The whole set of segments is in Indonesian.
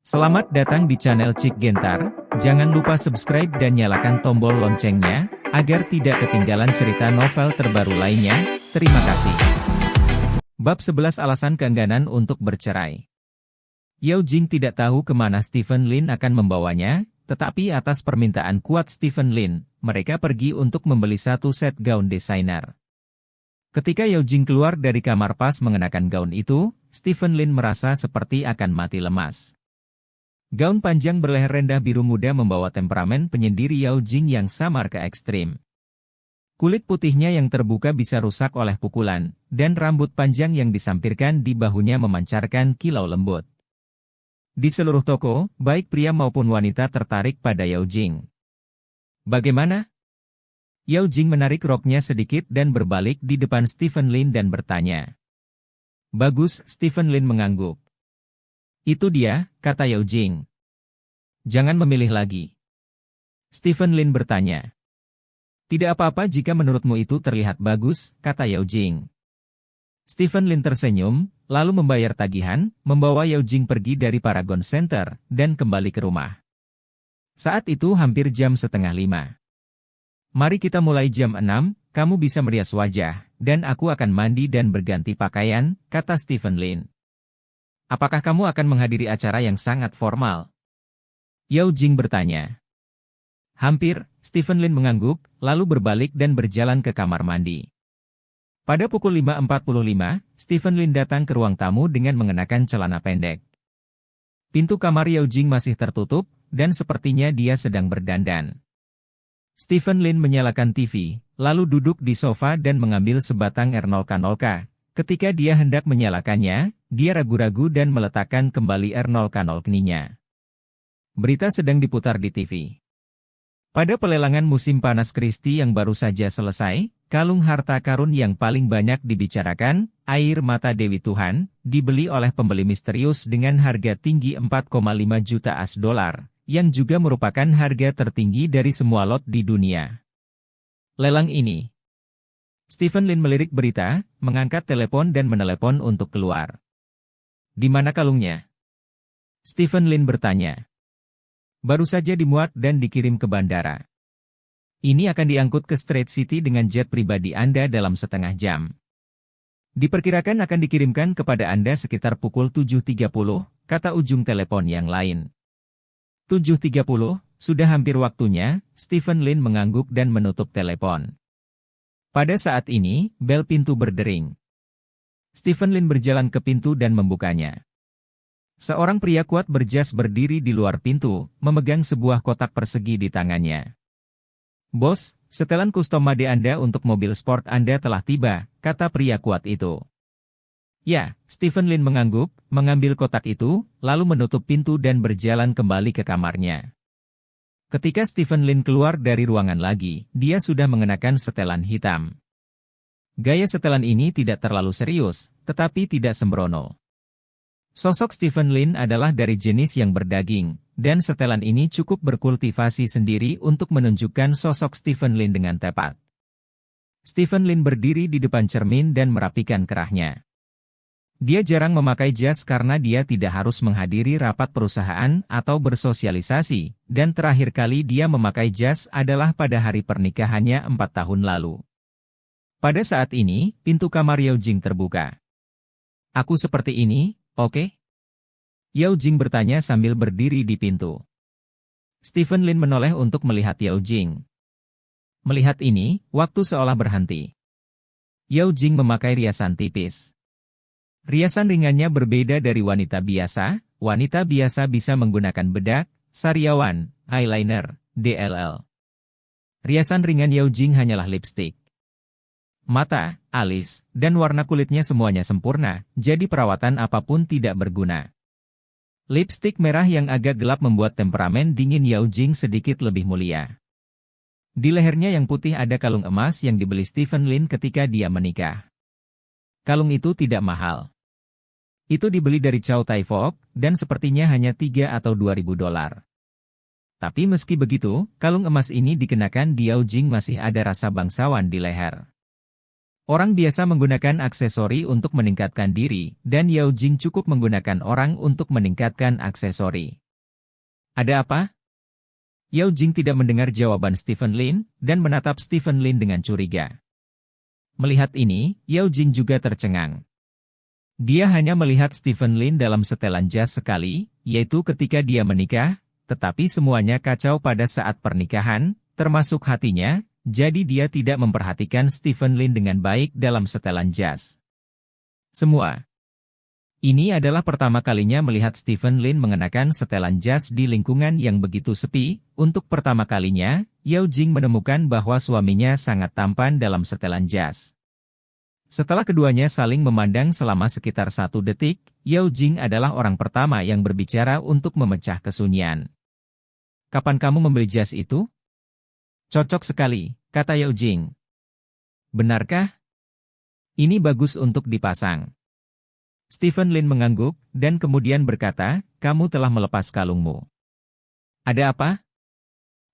Selamat datang di channel Cik Gentar, jangan lupa subscribe dan nyalakan tombol loncengnya, agar tidak ketinggalan cerita novel terbaru lainnya, terima kasih. Bab 11 Alasan Keengganan untuk Bercerai. Yao Jing tidak tahu kemana Stephen Lin akan membawanya, tetapi atas permintaan kuat Stephen Lin, mereka pergi untuk membeli satu set gaun desainer. Ketika Yao Jing keluar dari kamar pas mengenakan gaun itu, Stephen Lin merasa seperti akan mati lemas. Gaun panjang berleher rendah biru muda membawa temperamen penyendiri Yao Jing yang samar ke ekstrim. Kulit putihnya yang terbuka bisa rusak oleh pukulan, dan rambut panjang yang disampirkan di bahunya memancarkan kilau lembut. Di seluruh toko, baik pria maupun wanita tertarik pada Yao Jing. Bagaimana? Yao Jing menarik roknya sedikit dan berbalik di depan Stephen Lin dan bertanya. Bagus, Stephen Lin mengangguk. Itu dia, kata Yao Jing. Jangan memilih lagi. Stephen Lin bertanya. Tidak apa-apa jika menurutmu itu terlihat bagus, kata Yao Jing. Stephen Lin tersenyum, lalu membayar tagihan, membawa Yao Jing pergi dari Paragon Center, dan kembali ke rumah. Saat itu hampir jam 4:30. Mari kita mulai jam 6, kamu bisa merias wajah, dan aku akan mandi dan berganti pakaian, kata Stephen Lin. Apakah kamu akan menghadiri acara yang sangat formal? Yao Jing bertanya. Hampir, Stephen Lin mengangguk, lalu berbalik dan berjalan ke kamar mandi. Pada pukul 5:45, Stephen Lin datang ke ruang tamu dengan mengenakan celana pendek. Pintu kamar Yao Jing masih tertutup, dan sepertinya dia sedang berdandan. Stephen Lin menyalakan TV, lalu duduk di sofa dan mengambil sebatang R0K0K. Ketika dia hendak menyalakannya, dia ragu-ragu dan meletakkan kembali R0K0K-nya. Berita sedang diputar di TV. Pada pelelangan musim panas Christie yang baru saja selesai, kalung harta karun yang paling banyak dibicarakan, air mata Dewi Tuhan, dibeli oleh pembeli misterius dengan harga tinggi 4,5 juta US$, yang juga merupakan harga tertinggi dari semua lot di dunia. Lelang ini. Stephen Lin melirik berita, mengangkat telepon dan menelepon untuk keluar. Di mana kalungnya? Stephen Lin bertanya. Baru saja dimuat dan dikirim ke bandara. Ini akan diangkut ke Straight City dengan jet pribadi Anda dalam setengah jam. Diperkirakan akan dikirimkan kepada Anda sekitar pukul 7.30, kata ujung telepon yang lain. 7.30, sudah hampir waktunya, Stephen Lin mengangguk dan menutup telepon. Pada saat ini, bel pintu berdering. Stephen Lin berjalan ke pintu dan membukanya. Seorang pria kuat berjas berdiri di luar pintu, memegang sebuah kotak persegi di tangannya. Bos, setelan kustomade Anda untuk mobil sport Anda telah tiba, kata pria kuat itu. Ya, Stephen Lin mengangguk, mengambil kotak itu, lalu menutup pintu dan berjalan kembali ke kamarnya. Ketika Stephen Lin keluar dari ruangan lagi, dia sudah mengenakan setelan hitam. Gaya setelan ini tidak terlalu serius, tetapi tidak sembrono. Sosok Stephen Lin adalah dari jenis yang berdaging, dan setelan ini cukup berkultivasi sendiri untuk menunjukkan sosok Stephen Lin dengan tepat. Stephen Lin berdiri di depan cermin dan merapikan kerahnya. Dia jarang memakai jas karena dia tidak harus menghadiri rapat perusahaan atau bersosialisasi, dan terakhir kali dia memakai jas adalah pada hari pernikahannya 4 tahun lalu. Pada saat ini, pintu kamar Yao Jing terbuka. Aku seperti ini, oke? Yao Jing bertanya sambil berdiri di pintu. Stephen Lin menoleh untuk melihat Yao Jing. Melihat ini, waktu seolah berhenti. Yao Jing memakai riasan tipis. Riasan ringannya berbeda dari wanita biasa bisa menggunakan bedak, sariawan, eyeliner, DLL. Riasan ringan Yao Jing hanyalah lipstik. Mata, alis, dan warna kulitnya semuanya sempurna, jadi perawatan apapun tidak berguna. Lipstik merah yang agak gelap membuat temperamen dingin Yao Jing sedikit lebih mulia. Di lehernya yang putih ada kalung emas yang dibeli Stephen Lin ketika dia menikah. Kalung itu tidak mahal. Itu dibeli dari Chow Tai Fook, dan sepertinya hanya $3 atau $2.000. Tapi meski begitu, kalung emas ini dikenakan di Yao Jing masih ada rasa bangsawan di leher. Orang biasa menggunakan aksesori untuk meningkatkan diri, dan Yao Jing cukup menggunakan orang untuk meningkatkan aksesori. Ada apa? Yao Jing tidak mendengar jawaban Stephen Lin, dan menatap Stephen Lin dengan curiga. Melihat ini, Yao Jing juga tercengang. Dia hanya melihat Stephen Lin dalam setelan jas sekali, yaitu ketika dia menikah, tetapi semuanya kacau pada saat pernikahan, termasuk hatinya, jadi dia tidak memperhatikan Stephen Lin dengan baik dalam setelan jas. Semua. Ini adalah pertama kalinya melihat Stephen Lin mengenakan setelan jas di lingkungan yang begitu sepi. Untuk pertama kalinya, Yao Jing menemukan bahwa suaminya sangat tampan dalam setelan jas. Setelah keduanya saling memandang selama sekitar 1 detik, Yao Jing adalah orang pertama yang berbicara untuk memecah kesunyian. Kapan kamu membeli jas itu? Cocok sekali, kata Yao Jing. Benarkah? Ini bagus untuk dipasang. Stephen Lin mengangguk, dan kemudian berkata, kamu telah melepas kalungmu. Ada apa?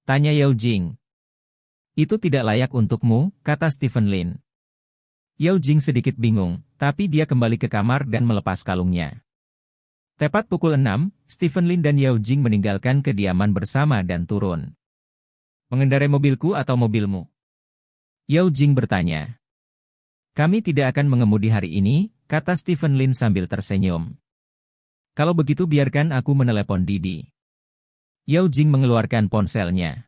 Tanya Yao Jing. Itu tidak layak untukmu, kata Stephen Lin. Yao Jing sedikit bingung, tapi dia kembali ke kamar dan melepas kalungnya. Tepat pukul 6, Stephen Lin dan Yao Jing meninggalkan kediaman bersama dan turun. Mengendarai mobilku atau mobilmu? Yao Jing bertanya. Kami tidak akan mengemudi hari ini, kata Stephen Lin sambil tersenyum. Kalau begitu biarkan aku menelepon Didi. Yao Jing mengeluarkan ponselnya.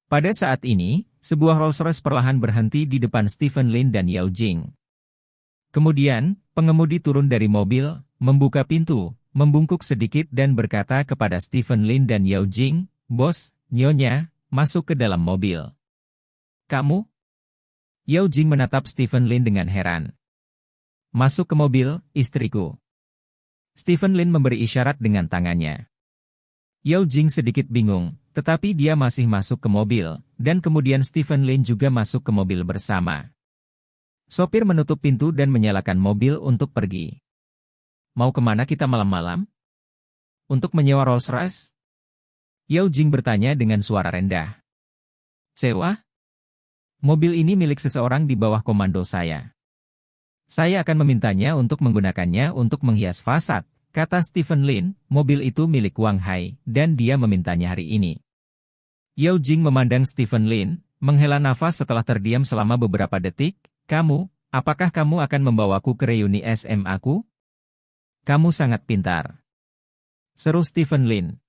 Pada saat ini, sebuah Rolls-Royce perlahan berhenti di depan Stephen Lin dan Yao Jing. Kemudian, pengemudi turun dari mobil, membuka pintu, membungkuk sedikit dan berkata kepada Stephen Lin dan Yao Jing, Bos, Nyonya, masuk ke dalam mobil. Kamu? Yao Jing menatap Stephen Lin dengan heran. Masuk ke mobil, istriku. Stephen Lin memberi isyarat dengan tangannya. Yao Jing sedikit bingung, tetapi dia masih masuk ke mobil, dan kemudian Stephen Lin juga masuk ke mobil bersama. Sopir menutup pintu dan menyalakan mobil untuk pergi. Mau kemana kita malam-malam? Untuk menyewa Rolls-Royce? Yao Jing bertanya dengan suara rendah. Sewa? Mobil ini milik seseorang di bawah komando saya. Saya akan memintanya untuk menggunakannya untuk menghias fasad, kata Stephen Lin. Mobil itu milik Wang Hai, dan dia memintanya hari ini. Yao Jing memandang Stephen Lin, menghela nafas setelah terdiam selama beberapa detik. Apakah kamu akan membawaku ke reuni SMA-ku? Kamu sangat pintar. Seru Stephen Lin.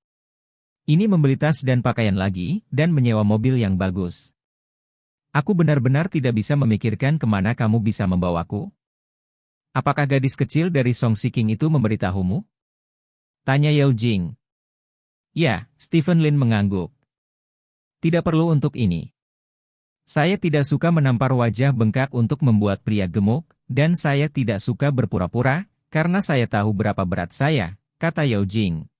Ini membeli tas dan pakaian lagi, dan menyewa mobil yang bagus. Aku benar-benar tidak bisa memikirkan kemana kamu bisa membawaku. Apakah gadis kecil dari Song Shiking itu memberitahumu? Tanya Yao Jing. Ya, Stephen Lin mengangguk. Tidak perlu untuk ini. Saya tidak suka menampar wajah bengkak untuk membuat pria gemuk, dan saya tidak suka berpura-pura, karena saya tahu berapa berat saya, kata Yao Jing.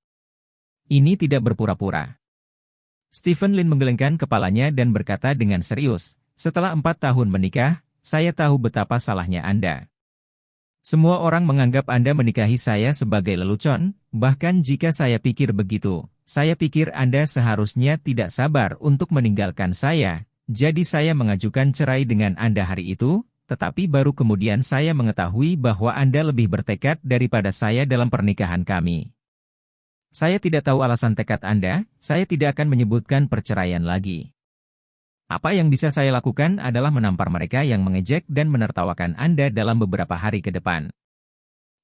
Ini tidak berpura-pura. Stephen Lin menggelengkan kepalanya dan berkata dengan serius, setelah 4 tahun menikah, saya tahu betapa salahnya Anda. Semua orang menganggap Anda menikahi saya sebagai lelucon, bahkan jika saya pikir begitu, saya pikir Anda seharusnya tidak sabar untuk meninggalkan saya, jadi saya mengajukan cerai dengan Anda hari itu, tetapi baru kemudian saya mengetahui bahwa Anda lebih bertekad daripada saya dalam pernikahan kami. Saya tidak tahu alasan tekad Anda, saya tidak akan menyebutkan perceraian lagi. Apa yang bisa saya lakukan adalah menampar mereka yang mengejek dan menertawakan Anda dalam beberapa hari ke depan.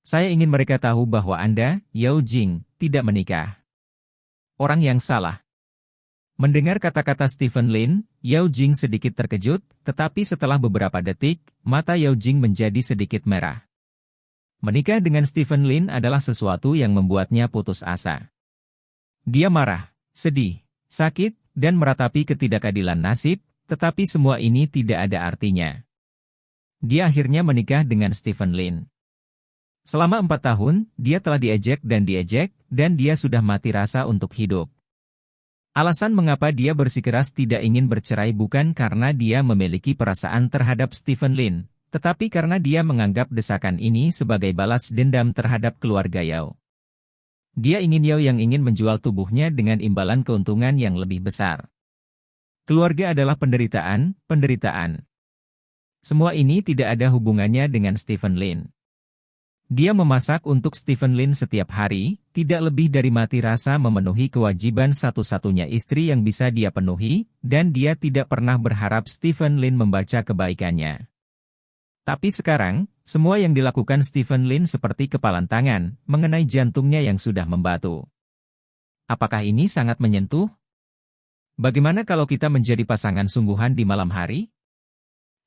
Saya ingin mereka tahu bahwa Anda, Yao Jing, tidak menikah. Orang yang salah. Mendengar kata-kata Stephen Lin, Yao Jing sedikit terkejut, tetapi setelah beberapa detik, mata Yao Jing menjadi sedikit merah. Menikah dengan Stephen Lin adalah sesuatu yang membuatnya putus asa. Dia marah, sedih, sakit, dan meratapi ketidakadilan nasib, tetapi semua ini tidak ada artinya. Dia akhirnya menikah dengan Stephen Lin. Selama 4 tahun, dia telah diejek, dan dia sudah mati rasa untuk hidup. Alasan mengapa dia bersikeras tidak ingin bercerai bukan karena dia memiliki perasaan terhadap Stephen Lin, tetapi karena dia menganggap desakan ini sebagai balas dendam terhadap keluarga Yao. Dia ingin Yao yang ingin menjual tubuhnya dengan imbalan keuntungan yang lebih besar. Keluarga adalah penderitaan. Semua ini tidak ada hubungannya dengan Stephen Lin. Dia memasak untuk Stephen Lin setiap hari, tidak lebih dari mati rasa memenuhi kewajiban satu-satunya istri yang bisa dia penuhi, dan dia tidak pernah berharap Stephen Lin membaca kebaikannya. Tapi sekarang, semua yang dilakukan Stephen Lin seperti kepalan tangan, mengenai jantungnya yang sudah membatu. Apakah ini sangat menyentuh? Bagaimana kalau kita menjadi pasangan sungguhan di malam hari?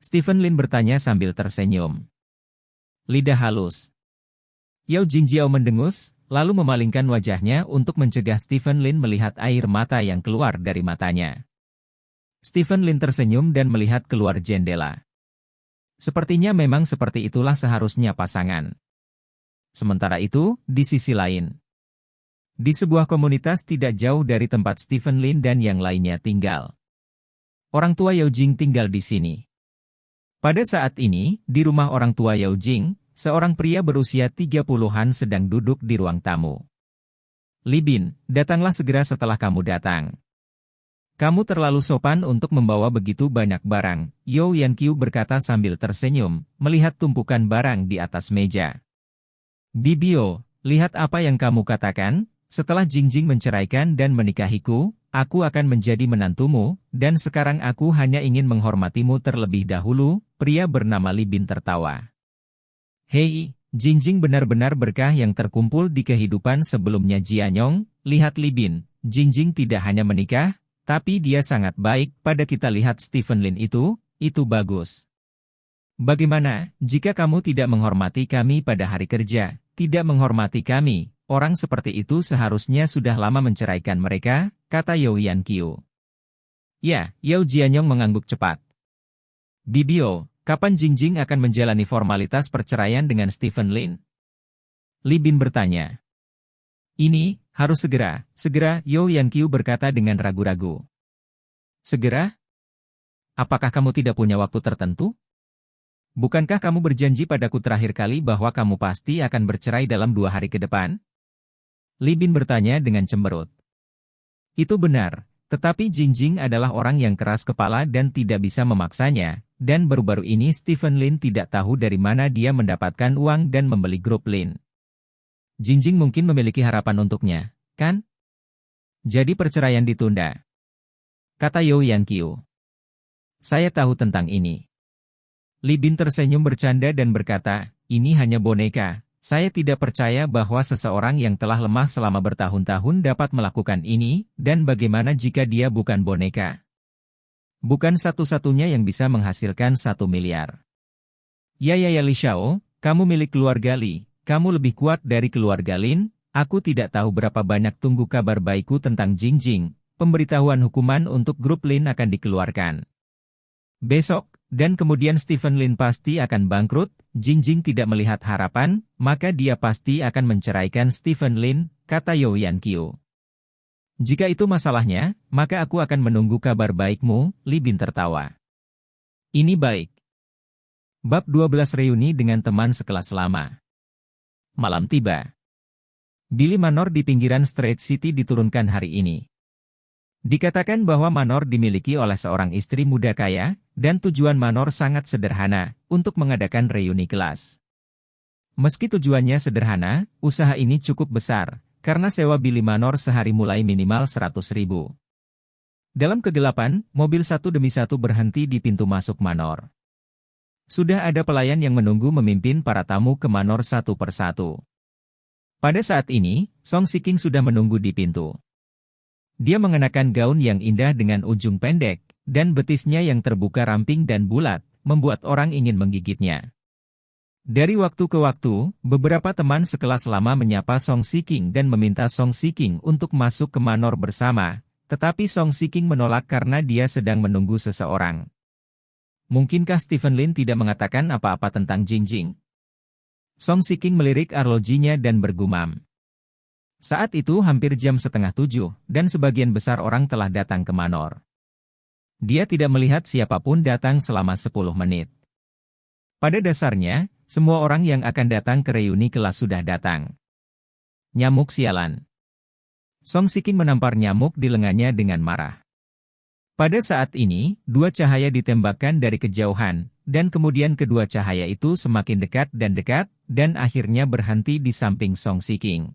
Stephen Lin bertanya sambil tersenyum. Lidah halus. Yao Jingjiao mendengus, lalu memalingkan wajahnya untuk mencegah Stephen Lin melihat air mata yang keluar dari matanya. Stephen Lin tersenyum dan melihat keluar jendela. Sepertinya memang seperti itulah seharusnya pasangan. Sementara itu, di sisi lain, di sebuah komunitas tidak jauh dari tempat Stephen Lin dan yang lainnya tinggal. Orang tua Yao Jing tinggal di sini. Pada saat ini, di rumah orang tua Yao Jing, seorang pria berusia 30-an sedang duduk di ruang tamu. Li Bin, datanglah segera setelah kamu datang. Kamu terlalu sopan untuk membawa begitu banyak barang, Yao Yanqiu berkata sambil tersenyum, melihat tumpukan barang di atas meja. Bibio, lihat apa yang kamu katakan, setelah Jingjing menceraikan dan menikahiku, aku akan menjadi menantumu, dan sekarang aku hanya ingin menghormatimu terlebih dahulu, pria bernama Li Bin tertawa. Hei, Jingjing benar-benar berkah yang terkumpul di kehidupan sebelumnya Jianyong, lihat Li Bin, Jingjing tidak hanya menikah, tapi dia sangat baik, pada kita lihat Stephen Lin itu bagus. Bagaimana, jika kamu tidak menghormati kami pada hari kerja, tidak menghormati kami, orang seperti itu seharusnya sudah lama menceraikan mereka, kata Yao Yanqiu. Ya, Yao Jianyong mengangguk cepat. Bibio, kapan Jingjing akan menjalani formalitas perceraian dengan Stephen Lin? Li Bin bertanya. Ini, harus segera, Yao Yanqiu berkata dengan ragu-ragu. Segera? Apakah kamu tidak punya waktu tertentu? Bukankah kamu berjanji padaku terakhir kali bahwa kamu pasti akan bercerai dalam 2 hari ke depan? Li Bin bertanya dengan cemberut. Itu benar, tetapi Jingjing adalah orang yang keras kepala dan tidak bisa memaksanya, dan baru-baru ini Stephen Lin tidak tahu dari mana dia mendapatkan uang dan membeli grup Lin. Jingjing mungkin memiliki harapan untuknya, kan? Jadi perceraian ditunda, kata Yao Yanqiu. Saya tahu tentang ini. Li Bin tersenyum bercanda dan berkata, ini hanya boneka. Saya tidak percaya bahwa seseorang yang telah lemah selama bertahun-tahun dapat melakukan ini, dan bagaimana jika dia bukan boneka? Bukan satu-satunya yang bisa menghasilkan 1 miliar. Ya Li Xiao, kamu milik keluarga Li, kamu lebih kuat dari keluarga Lin, aku tidak tahu berapa banyak tunggu kabar baikku tentang Jingjing, pemberitahuan hukuman untuk grup Lin akan dikeluarkan besok, dan kemudian Stephen Lin pasti akan bangkrut, Jingjing tidak melihat harapan, maka dia pasti akan menceraikan Stephen Lin, kata Yao Yanqiu. Jika itu masalahnya, maka aku akan menunggu kabar baikmu, Li Bin tertawa. Ini baik. Bab 12 reuni dengan teman sekelas lama. Malam tiba. Billy Manor di pinggiran Straight City diturunkan hari ini. Dikatakan bahwa Manor dimiliki oleh seorang istri muda kaya, dan tujuan Manor sangat sederhana, untuk mengadakan reuni kelas. Meski tujuannya sederhana, usaha ini cukup besar, karena sewa Billy Manor sehari mulai minimal 100.000. Dalam kegelapan, mobil satu demi satu berhenti di pintu masuk Manor. Sudah ada pelayan yang menunggu memimpin para tamu ke Manor satu persatu. Pada saat ini, Song Siking sudah menunggu di pintu. Dia mengenakan gaun yang indah dengan ujung pendek, dan betisnya yang terbuka ramping dan bulat, membuat orang ingin menggigitnya. Dari waktu ke waktu, beberapa teman sekelas lama menyapa Song Siking dan meminta Song Siking untuk masuk ke Manor bersama, tetapi Song Siking menolak karena dia sedang menunggu seseorang. Mungkinkah Stephen Lin tidak mengatakan apa-apa tentang Jingjing? Song Siking melirik arlojinya dan bergumam. Saat itu hampir jam 6:30, dan sebagian besar orang telah datang ke Manor. Dia tidak melihat siapapun datang selama 10 menit. Pada dasarnya, semua orang yang akan datang ke reuni kelas sudah datang. Nyamuk sialan. Song Siking menampar nyamuk di lengannya dengan marah. Pada saat ini, dua cahaya ditembakkan dari kejauhan, dan kemudian kedua cahaya itu semakin dekat, dan akhirnya berhenti di samping Song Shiking.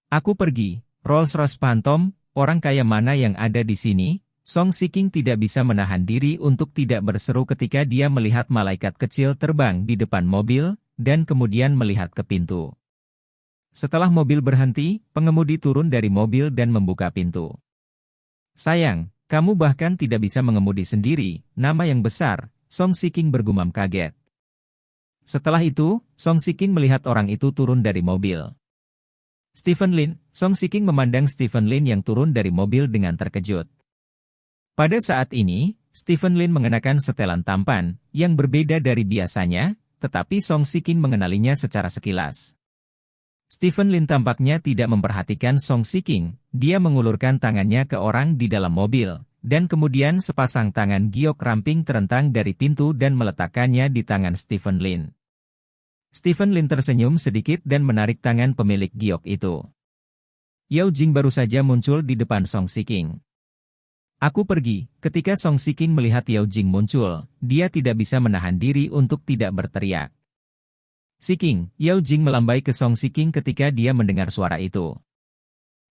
Aku pergi, Rolls-Royce Phantom, orang kaya mana yang ada di sini? Song Shiking tidak bisa menahan diri untuk tidak berseru ketika dia melihat malaikat kecil terbang di depan mobil, dan kemudian melihat ke pintu. Setelah mobil berhenti, pengemudi turun dari mobil dan membuka pintu. Sayang, kamu bahkan tidak bisa mengemudi sendiri, nama yang besar, Song Shiking bergumam kaget. Setelah itu, Song Shiking melihat orang itu turun dari mobil. Stephen Lin, Song Shiking memandang Stephen Lin yang turun dari mobil dengan terkejut. Pada saat ini, Stephen Lin mengenakan setelan tampan, yang berbeda dari biasanya, tetapi Song Shiking mengenalinya secara sekilas. Stephen Lin tampaknya tidak memperhatikan Song Shiking, dia mengulurkan tangannya ke orang di dalam mobil, dan kemudian sepasang tangan giok ramping terentang dari pintu dan meletakkannya di tangan Stephen Lin. Stephen Lin tersenyum sedikit dan menarik tangan pemilik giok itu. Yao Jing baru saja muncul di depan Song Shiking. Aku pergi, ketika Song Shiking melihat Yao Jing muncul, dia tidak bisa menahan diri untuk tidak berteriak. Shiking, Yao Jing melambai ke Song Shiking ketika dia mendengar suara itu.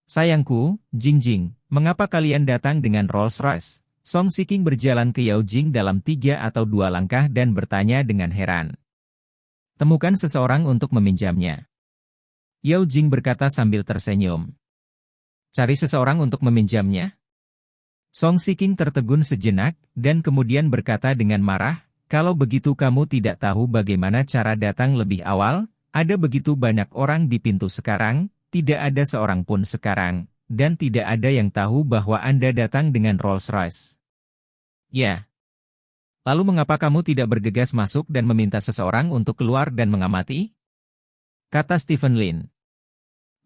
Sayangku, Jing, mengapa kalian datang dengan Rolls-Royce? Song Shiking berjalan ke Yao Jing dalam 3 atau 2 langkah dan bertanya dengan heran. Temukan seseorang untuk meminjamnya. Yao Jing berkata sambil tersenyum. Cari seseorang untuk meminjamnya? Song Shiking tertegun sejenak, dan kemudian berkata dengan marah, kalau begitu kamu tidak tahu bagaimana cara datang lebih awal, ada begitu banyak orang di pintu sekarang, tidak ada seorang pun sekarang, dan tidak ada yang tahu bahwa Anda datang dengan Rolls-Royce. Ya. Lalu mengapa kamu tidak bergegas masuk dan meminta seseorang untuk keluar dan mengamati? Kata Stephen Lin.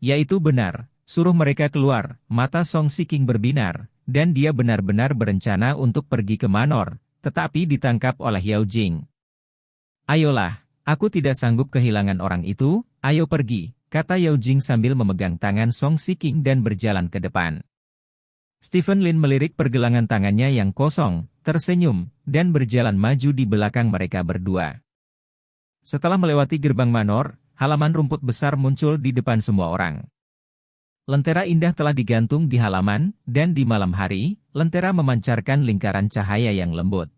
Ya itu benar, suruh mereka keluar, mata Song Shiking berbinar, dan dia benar-benar berencana untuk pergi ke Manor, tetapi ditangkap oleh Yao Jing. Ayolah, aku tidak sanggup kehilangan orang itu, ayo pergi, kata Yao Jing sambil memegang tangan Song Shiking dan berjalan ke depan. Stephen Lin melirik pergelangan tangannya yang kosong, tersenyum, dan berjalan maju di belakang mereka berdua. Setelah melewati gerbang Manor, halaman rumput besar muncul di depan semua orang. Lentera indah telah digantung di halaman, dan di malam hari, lentera memancarkan lingkaran cahaya yang lembut.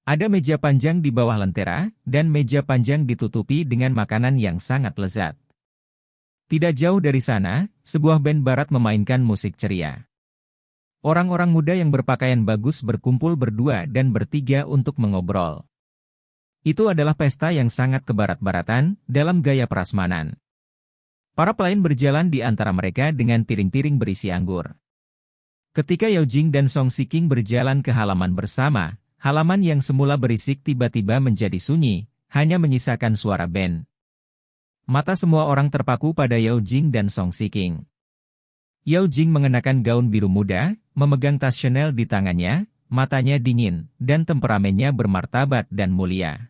Ada meja panjang di bawah lentera, dan meja panjang ditutupi dengan makanan yang sangat lezat. Tidak jauh dari sana, sebuah band barat memainkan musik ceria. Orang-orang muda yang berpakaian bagus berkumpul berdua dan bertiga untuk mengobrol. Itu adalah pesta yang sangat kebarat-baratan, dalam gaya prasmanan. Para pelayan berjalan di antara mereka dengan piring-piring berisi anggur. Ketika Yao Jing dan Song Shiking berjalan ke halaman bersama, halaman yang semula berisik tiba-tiba menjadi sunyi, hanya menyisakan suara band. Mata semua orang terpaku pada Yao Jing dan Song Shiking. Yao Jing mengenakan gaun biru muda, memegang tas Chanel di tangannya, matanya dingin, dan temperamennya bermartabat dan mulia.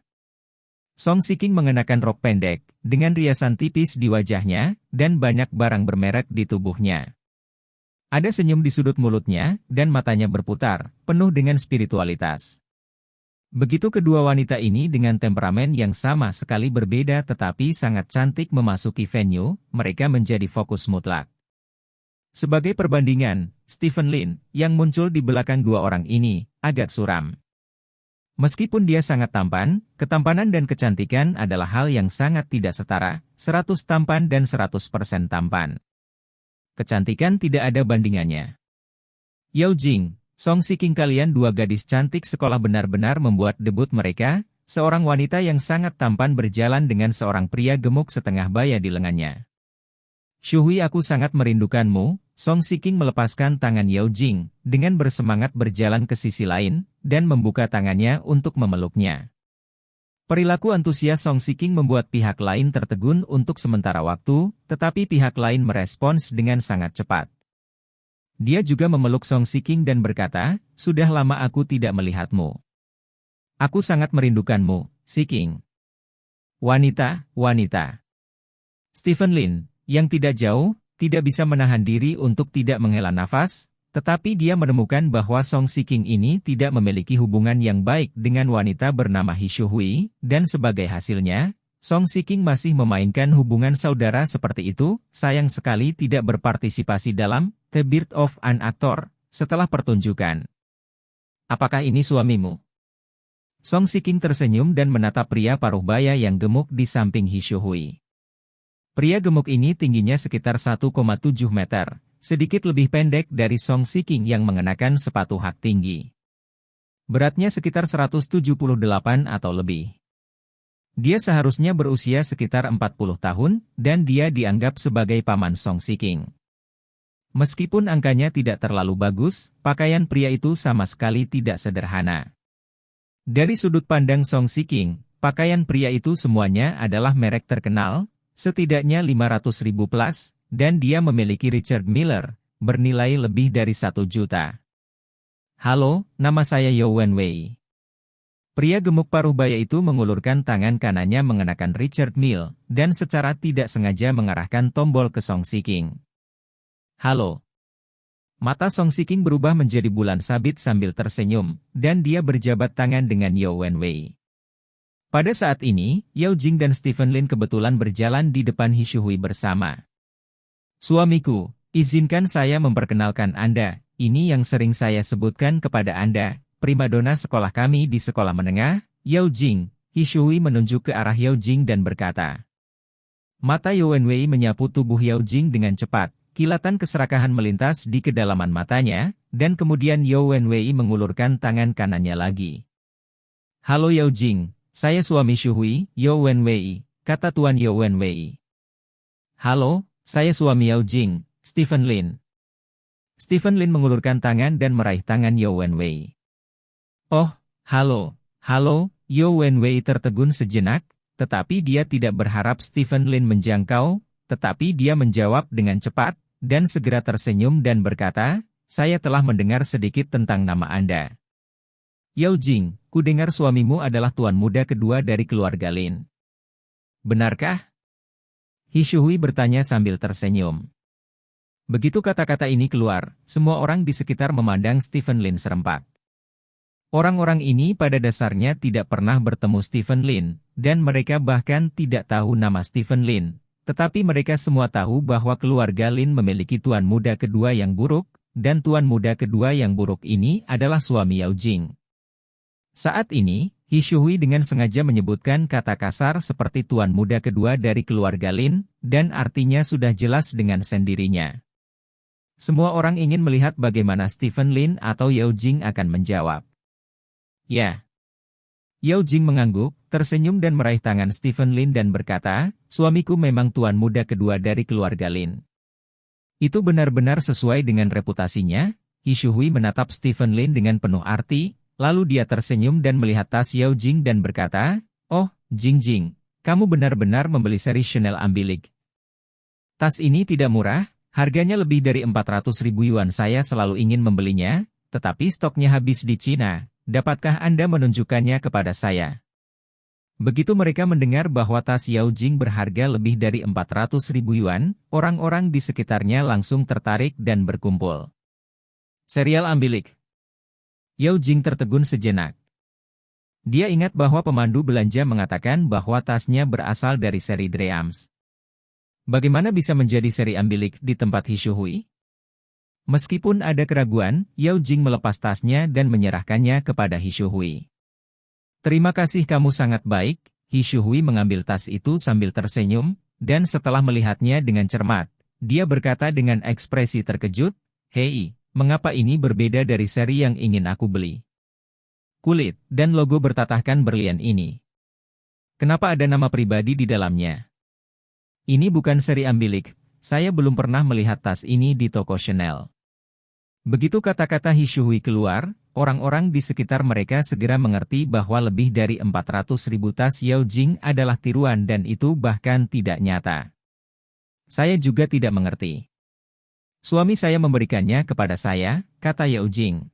Song Shiking mengenakan rok pendek, dengan riasan tipis di wajahnya, dan banyak barang bermerek di tubuhnya. Ada senyum di sudut mulutnya, dan matanya berputar, penuh dengan spiritualitas. Begitu kedua wanita ini dengan temperamen yang sama sekali berbeda tetapi sangat cantik memasuki venue, mereka menjadi fokus mutlak. Sebagai perbandingan, Stephen Lin, yang muncul di belakang dua orang ini, agak suram. Meskipun dia sangat tampan, ketampanan dan kecantikan adalah hal yang sangat tidak setara, 100 tampan dan 100% tampan. Kecantikan tidak ada bandingannya. Yao Jing, Song Shiking kalian dua gadis cantik sekolah benar-benar membuat debut mereka, seorang wanita yang sangat tampan berjalan dengan seorang pria gemuk setengah baya di lengannya. Shuhui aku sangat merindukanmu, Song Shiking melepaskan tangan Yao Jing, dengan bersemangat berjalan ke sisi lain, dan membuka tangannya untuk memeluknya. Perilaku antusias Song Shiking membuat pihak lain tertegun untuk sementara waktu, tetapi pihak lain merespons dengan sangat cepat. Dia juga memeluk Song Shiking dan berkata, sudah lama aku tidak melihatmu. Aku sangat merindukanmu, Shiking. Wanita. Stephen Lin, yang tidak jauh, tidak bisa menahan diri untuk tidak menghela nafas, Tetapi dia menemukan bahwa Song Shiking ini tidak memiliki hubungan yang baik dengan wanita bernama He Shuhui, dan sebagai hasilnya, Song Shiking masih memainkan hubungan saudara seperti itu, sayang sekali tidak berpartisipasi dalam The Birth of an Actor setelah pertunjukan. Apakah ini suamimu? Song Shiking tersenyum dan menatap pria paruh baya yang gemuk di samping He Shuhui. Pria gemuk ini tingginya sekitar 1,7 meter. Sedikit lebih pendek dari Song Shiking yang mengenakan sepatu hak tinggi. Beratnya sekitar 178 atau lebih. Dia seharusnya berusia sekitar 40 tahun, dan dia dianggap sebagai paman Song Shiking. Meskipun angkanya tidak terlalu bagus, pakaian pria itu sama sekali tidak sederhana. Dari sudut pandang Song Shiking, pakaian pria itu semuanya adalah merek terkenal, setidaknya 500.000 plus, dan dia memiliki Richard Miller, bernilai lebih dari 1 juta. Halo, nama saya Yao Wenwei. Pria gemuk paruh baya itu mengulurkan tangan kanannya mengenakan Richard Mille, dan secara tidak sengaja mengarahkan tombol ke Song Shiking. Halo. Mata Song Shiking berubah menjadi bulan sabit sambil tersenyum, dan dia berjabat tangan dengan Yao Wenwei. Pada saat ini, Yao Jing dan Stephen Lin kebetulan berjalan di depan He Shuhui bersama. Suamiku, izinkan saya memperkenalkan Anda, ini yang sering saya sebutkan kepada Anda, primadona sekolah kami di sekolah menengah, Yao Jing. He Shuhui menunjuk ke arah Yao Jing dan berkata. Mata Yao Wenwei menyapu tubuh Yao Jing dengan cepat, kilatan keserakahan melintas di kedalaman matanya, dan kemudian Yao Wenwei mengulurkan tangan kanannya lagi. Halo Yao Jing, saya suami Shuhui, Yao Wenwei, kata Tuan Yao Wenwei. Halo. Saya suami Yao Jing, Stephen Lin. Stephen Lin mengulurkan tangan dan meraih tangan Yao Wenwei. Oh, halo, Yao Wenwei tertegun sejenak, tetapi dia tidak berharap Stephen Lin menjangkau, tetapi dia menjawab dengan cepat, dan segera tersenyum dan berkata, saya telah mendengar sedikit tentang nama Anda. Yao Jing, ku dengar suamimu adalah tuan muda kedua dari keluarga Lin. Benarkah? He Shuhui bertanya sambil tersenyum. Begitu kata-kata ini keluar, semua orang di sekitar memandang Stephen Lin serempak. Orang-orang ini pada dasarnya tidak pernah bertemu Stephen Lin, dan mereka bahkan tidak tahu nama Stephen Lin. Tetapi mereka semua tahu bahwa keluarga Lin memiliki tuan muda kedua yang buruk, dan tuan muda kedua yang buruk ini adalah suami Yao Jing. Saat ini, He Shuhui dengan sengaja menyebutkan kata kasar seperti tuan muda kedua dari keluarga Lin, dan artinya sudah jelas dengan sendirinya. Semua orang ingin melihat bagaimana Stephen Lin atau Yao Jing akan menjawab. Ya. Yao Jing mengangguk, tersenyum dan meraih tangan Stephen Lin dan berkata, suamiku memang tuan muda kedua dari keluarga Lin. Itu benar-benar sesuai dengan reputasinya. He Shuhui menatap Stephen Lin dengan penuh arti, lalu dia tersenyum dan melihat tas Yao Jing dan berkata, oh, Jing, kamu benar-benar membeli seri Chanel Ambilique. Tas ini tidak murah, harganya lebih dari 400.000 yuan. Saya selalu ingin membelinya, tetapi stoknya habis di Cina. Dapatkah Anda menunjukkannya kepada saya? Begitu mereka mendengar bahwa tas Yao Jing berharga lebih dari 400.000 yuan, orang-orang di sekitarnya langsung tertarik dan berkumpul. Serial Ambilique. Yao Jing tertegun sejenak. Dia ingat bahwa pemandu belanja mengatakan bahwa tasnya berasal dari seri Dreams. Bagaimana bisa menjadi seri Ambilique di tempat He Shuhui? Meskipun ada keraguan, Yao Jing melepas tasnya dan menyerahkannya kepada He Shuhui. Terima kasih, kamu sangat baik. He Shuhui mengambil tas itu sambil tersenyum, dan setelah melihatnya dengan cermat, dia berkata dengan ekspresi terkejut, hei, mengapa ini berbeda dari seri yang ingin aku beli? Kulit dan logo bertatahkan berlian ini. Kenapa ada nama pribadi di dalamnya? Ini bukan seri Ambilique, saya belum pernah melihat tas ini di toko Chanel. Begitu kata-kata He Shuhui keluar, orang-orang di sekitar mereka segera mengerti bahwa lebih dari 400.000 tas Yao Jing adalah tiruan dan itu bahkan tidak nyata. Saya juga tidak mengerti. Suami saya memberikannya kepada saya, kata Yao Jing.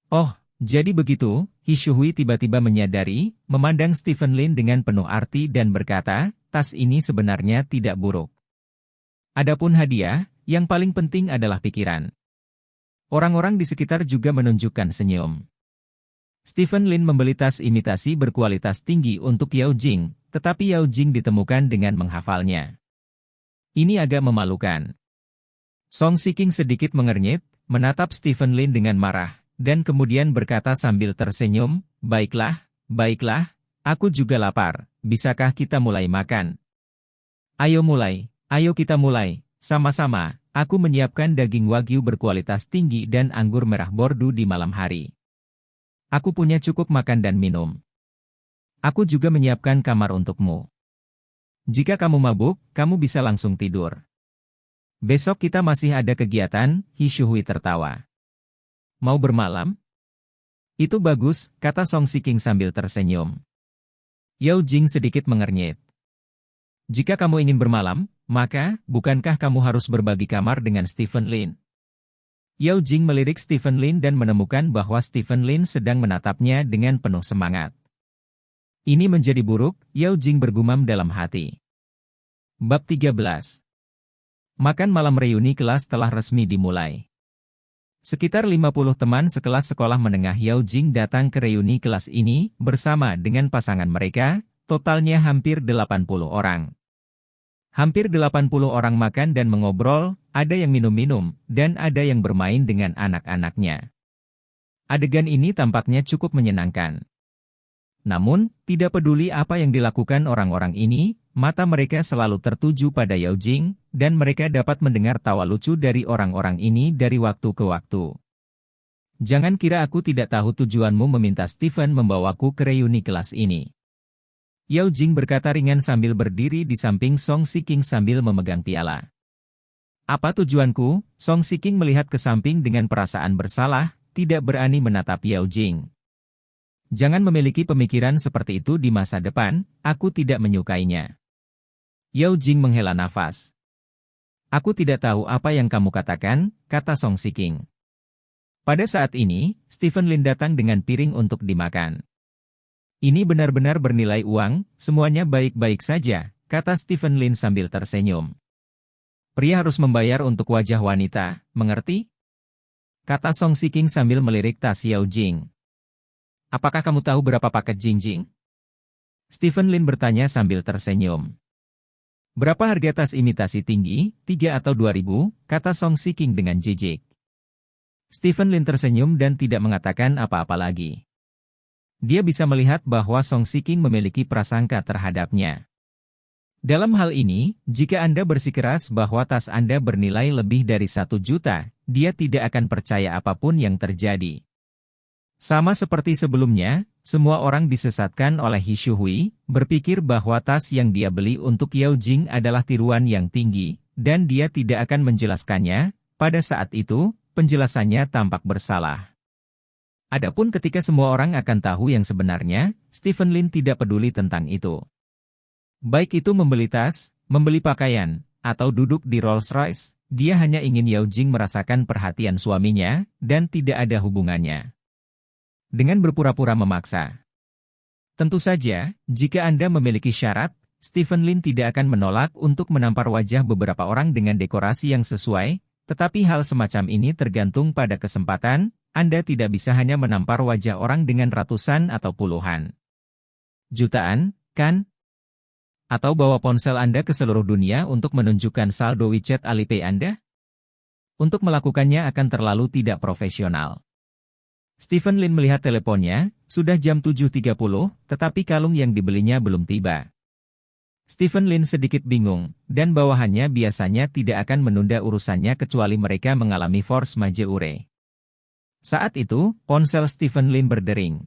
Oh, jadi begitu, He Shuhui tiba-tiba menyadari, memandang Stephen Lin dengan penuh arti dan berkata, tas ini sebenarnya tidak buruk. Adapun hadiah, yang paling penting adalah pikiran. Orang-orang di sekitar juga menunjukkan senyum. Stephen Lin membeli tas imitasi berkualitas tinggi untuk Yao Jing, tetapi Yao Jing ditemukan dengan menghafalnya. Ini agak memalukan. Song Shiking sedikit mengernyit, menatap Stephen Lin dengan marah, dan kemudian berkata sambil tersenyum, baiklah, aku juga lapar, bisakah kita mulai makan? Ayo kita mulai, sama-sama, aku menyiapkan daging wagyu berkualitas tinggi dan anggur merah bordu di malam hari. Aku punya cukup makan dan minum. Aku juga menyiapkan kamar untukmu. Jika kamu mabuk, kamu bisa langsung tidur. Besok kita masih ada kegiatan, He Shuhui tertawa. Mau bermalam? Itu bagus, kata Song Shiking sambil tersenyum. Yao Jing sedikit mengernyit. Jika kamu ingin bermalam, maka, bukankah kamu harus berbagi kamar dengan Stephen Lin? Yao Jing melirik Stephen Lin dan menemukan bahwa Stephen Lin sedang menatapnya dengan penuh semangat. Ini menjadi buruk, Yao Jing bergumam dalam hati. Bab 13. Makan malam reuni kelas telah resmi dimulai. Sekitar 50 teman sekelas sekolah menengah Yao Jing datang ke reuni kelas ini bersama dengan pasangan mereka, totalnya hampir 80 orang. Hampir 80 orang makan dan mengobrol, ada yang minum-minum, dan ada yang bermain dengan anak-anaknya. Adegan ini tampaknya cukup menyenangkan. Namun, tidak peduli apa yang dilakukan orang-orang ini, mata mereka selalu tertuju pada Yao Jing, dan mereka dapat mendengar tawa lucu dari orang-orang ini dari waktu ke waktu. Jangan kira aku tidak tahu tujuanmu meminta Stephen membawaku ke reuni kelas ini. Yao Jing berkata ringan sambil berdiri di samping Song Shiking sambil memegang piala. Apa tujuanku? Song Shiking melihat ke samping dengan perasaan bersalah, tidak berani menatap Yao Jing. Jangan memiliki pemikiran seperti itu di masa depan, aku tidak menyukainya. Yao Jing menghela nafas. Aku tidak tahu apa yang kamu katakan, kata Song Shiking. Pada saat ini, Stephen Lin datang dengan piring untuk dimakan. Ini benar-benar bernilai uang, semuanya baik-baik saja, kata Stephen Lin sambil tersenyum. Pria harus membayar untuk wajah wanita, mengerti? Kata Song Shiking sambil melirik tas Yao Jing. Apakah kamu tahu berapa paket jinjing? Stephen Lin bertanya sambil tersenyum. Berapa harga tas imitasi tinggi, 3 atau 2.000, kata Song Shiking dengan jijik. Stephen Lin tersenyum dan tidak mengatakan apa-apa lagi. Dia bisa melihat bahwa Song Shiking memiliki prasangka terhadapnya. Dalam hal ini, jika Anda bersikeras bahwa tas Anda bernilai lebih dari 1 juta, dia tidak akan percaya apapun yang terjadi. Sama seperti sebelumnya, semua orang disesatkan oleh He Shuhui, berpikir bahwa tas yang dia beli untuk Yao Jing adalah tiruan yang tinggi, dan dia tidak akan menjelaskannya. Pada saat itu, penjelasannya tampak bersalah. Adapun ketika semua orang akan tahu yang sebenarnya, Stephen Lin tidak peduli tentang itu. Baik itu membeli tas, membeli pakaian, atau duduk di Rolls-Royce, dia hanya ingin Yao Jing merasakan perhatian suaminya, dan tidak ada hubungannya dengan berpura-pura memaksa. Tentu saja, jika Anda memiliki syarat, Stephen Lin tidak akan menolak untuk menampar wajah beberapa orang dengan dekorasi yang sesuai, tetapi hal semacam ini tergantung pada kesempatan. Anda tidak bisa hanya menampar wajah orang dengan ratusan atau puluhan jutaan, kan? Atau bawa ponsel Anda ke seluruh dunia untuk menunjukkan saldo WeChat Alipay Anda? Untuk melakukannya akan terlalu tidak profesional. Stephen Lin melihat teleponnya, sudah jam 7.30, tetapi kalung yang dibelinya belum tiba. Stephen Lin sedikit bingung, dan bawahannya biasanya tidak akan menunda urusannya kecuali mereka mengalami force majeure. Saat itu, ponsel Stephen Lin berdering.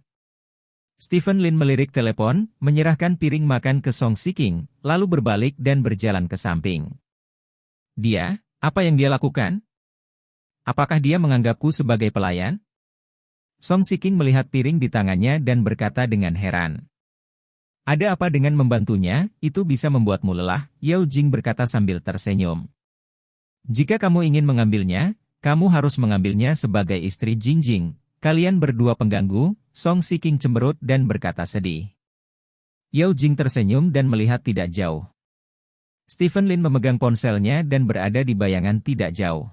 Stephen Lin melirik telepon, menyerahkan piring makan ke Song Shiking, lalu berbalik dan berjalan ke samping. Dia, apa yang dia lakukan? Apakah dia menganggapku sebagai pelayan? Song Shiking melihat piring di tangannya dan berkata dengan heran. Ada apa dengan membantunya, itu bisa membuatmu lelah, Yao Jing berkata sambil tersenyum. Jika kamu ingin mengambilnya, kamu harus mengambilnya sebagai istri Jingjing. Kalian berdua pengganggu, Song Shiking cemberut dan berkata sedih. Yao Jing tersenyum dan melihat tidak jauh. Stephen Lin memegang ponselnya dan berada di bayangan tidak jauh.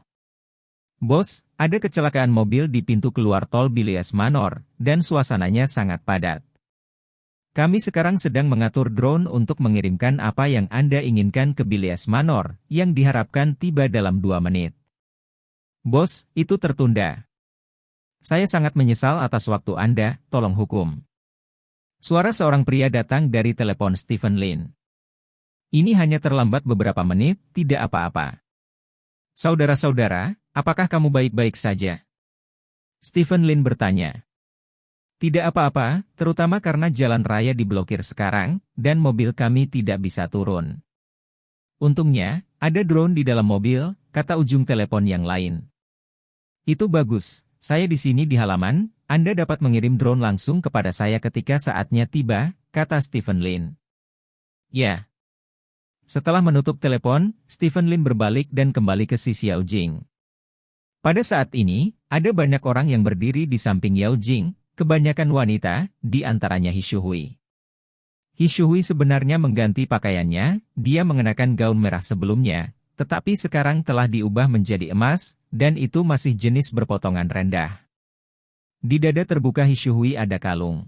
Bos, ada kecelakaan mobil di pintu keluar tol Bilias Manor, dan suasananya sangat padat. Kami sekarang sedang mengatur drone untuk mengirimkan apa yang Anda inginkan ke Bilias Manor, yang diharapkan tiba dalam 2 menit. Bos, itu tertunda. Saya sangat menyesal atas waktu Anda, tolong hukum. Suara seorang pria datang dari telepon Stephen Lin. Ini hanya terlambat beberapa menit, tidak apa-apa. Saudara-saudara, apakah kamu baik-baik saja? Stephen Lin bertanya. Tidak apa-apa, terutama karena jalan raya diblokir sekarang, dan mobil kami tidak bisa turun. Untungnya, ada drone di dalam mobil, kata ujung telepon yang lain. Itu bagus, saya di sini di halaman, Anda dapat mengirim drone langsung kepada saya ketika saatnya tiba, kata Stephen Lin. Ya. Setelah menutup telepon, Stephen Lin berbalik dan kembali ke si Xiao Jing. Pada saat ini, ada banyak orang yang berdiri di samping Yao Jing, kebanyakan wanita, di antaranya He Shuhui. He Shuhui sebenarnya mengganti pakaiannya, dia mengenakan gaun merah sebelumnya, tetapi sekarang telah diubah menjadi emas, dan itu masih jenis berpotongan rendah. Di dada terbuka He Shuhui ada kalung.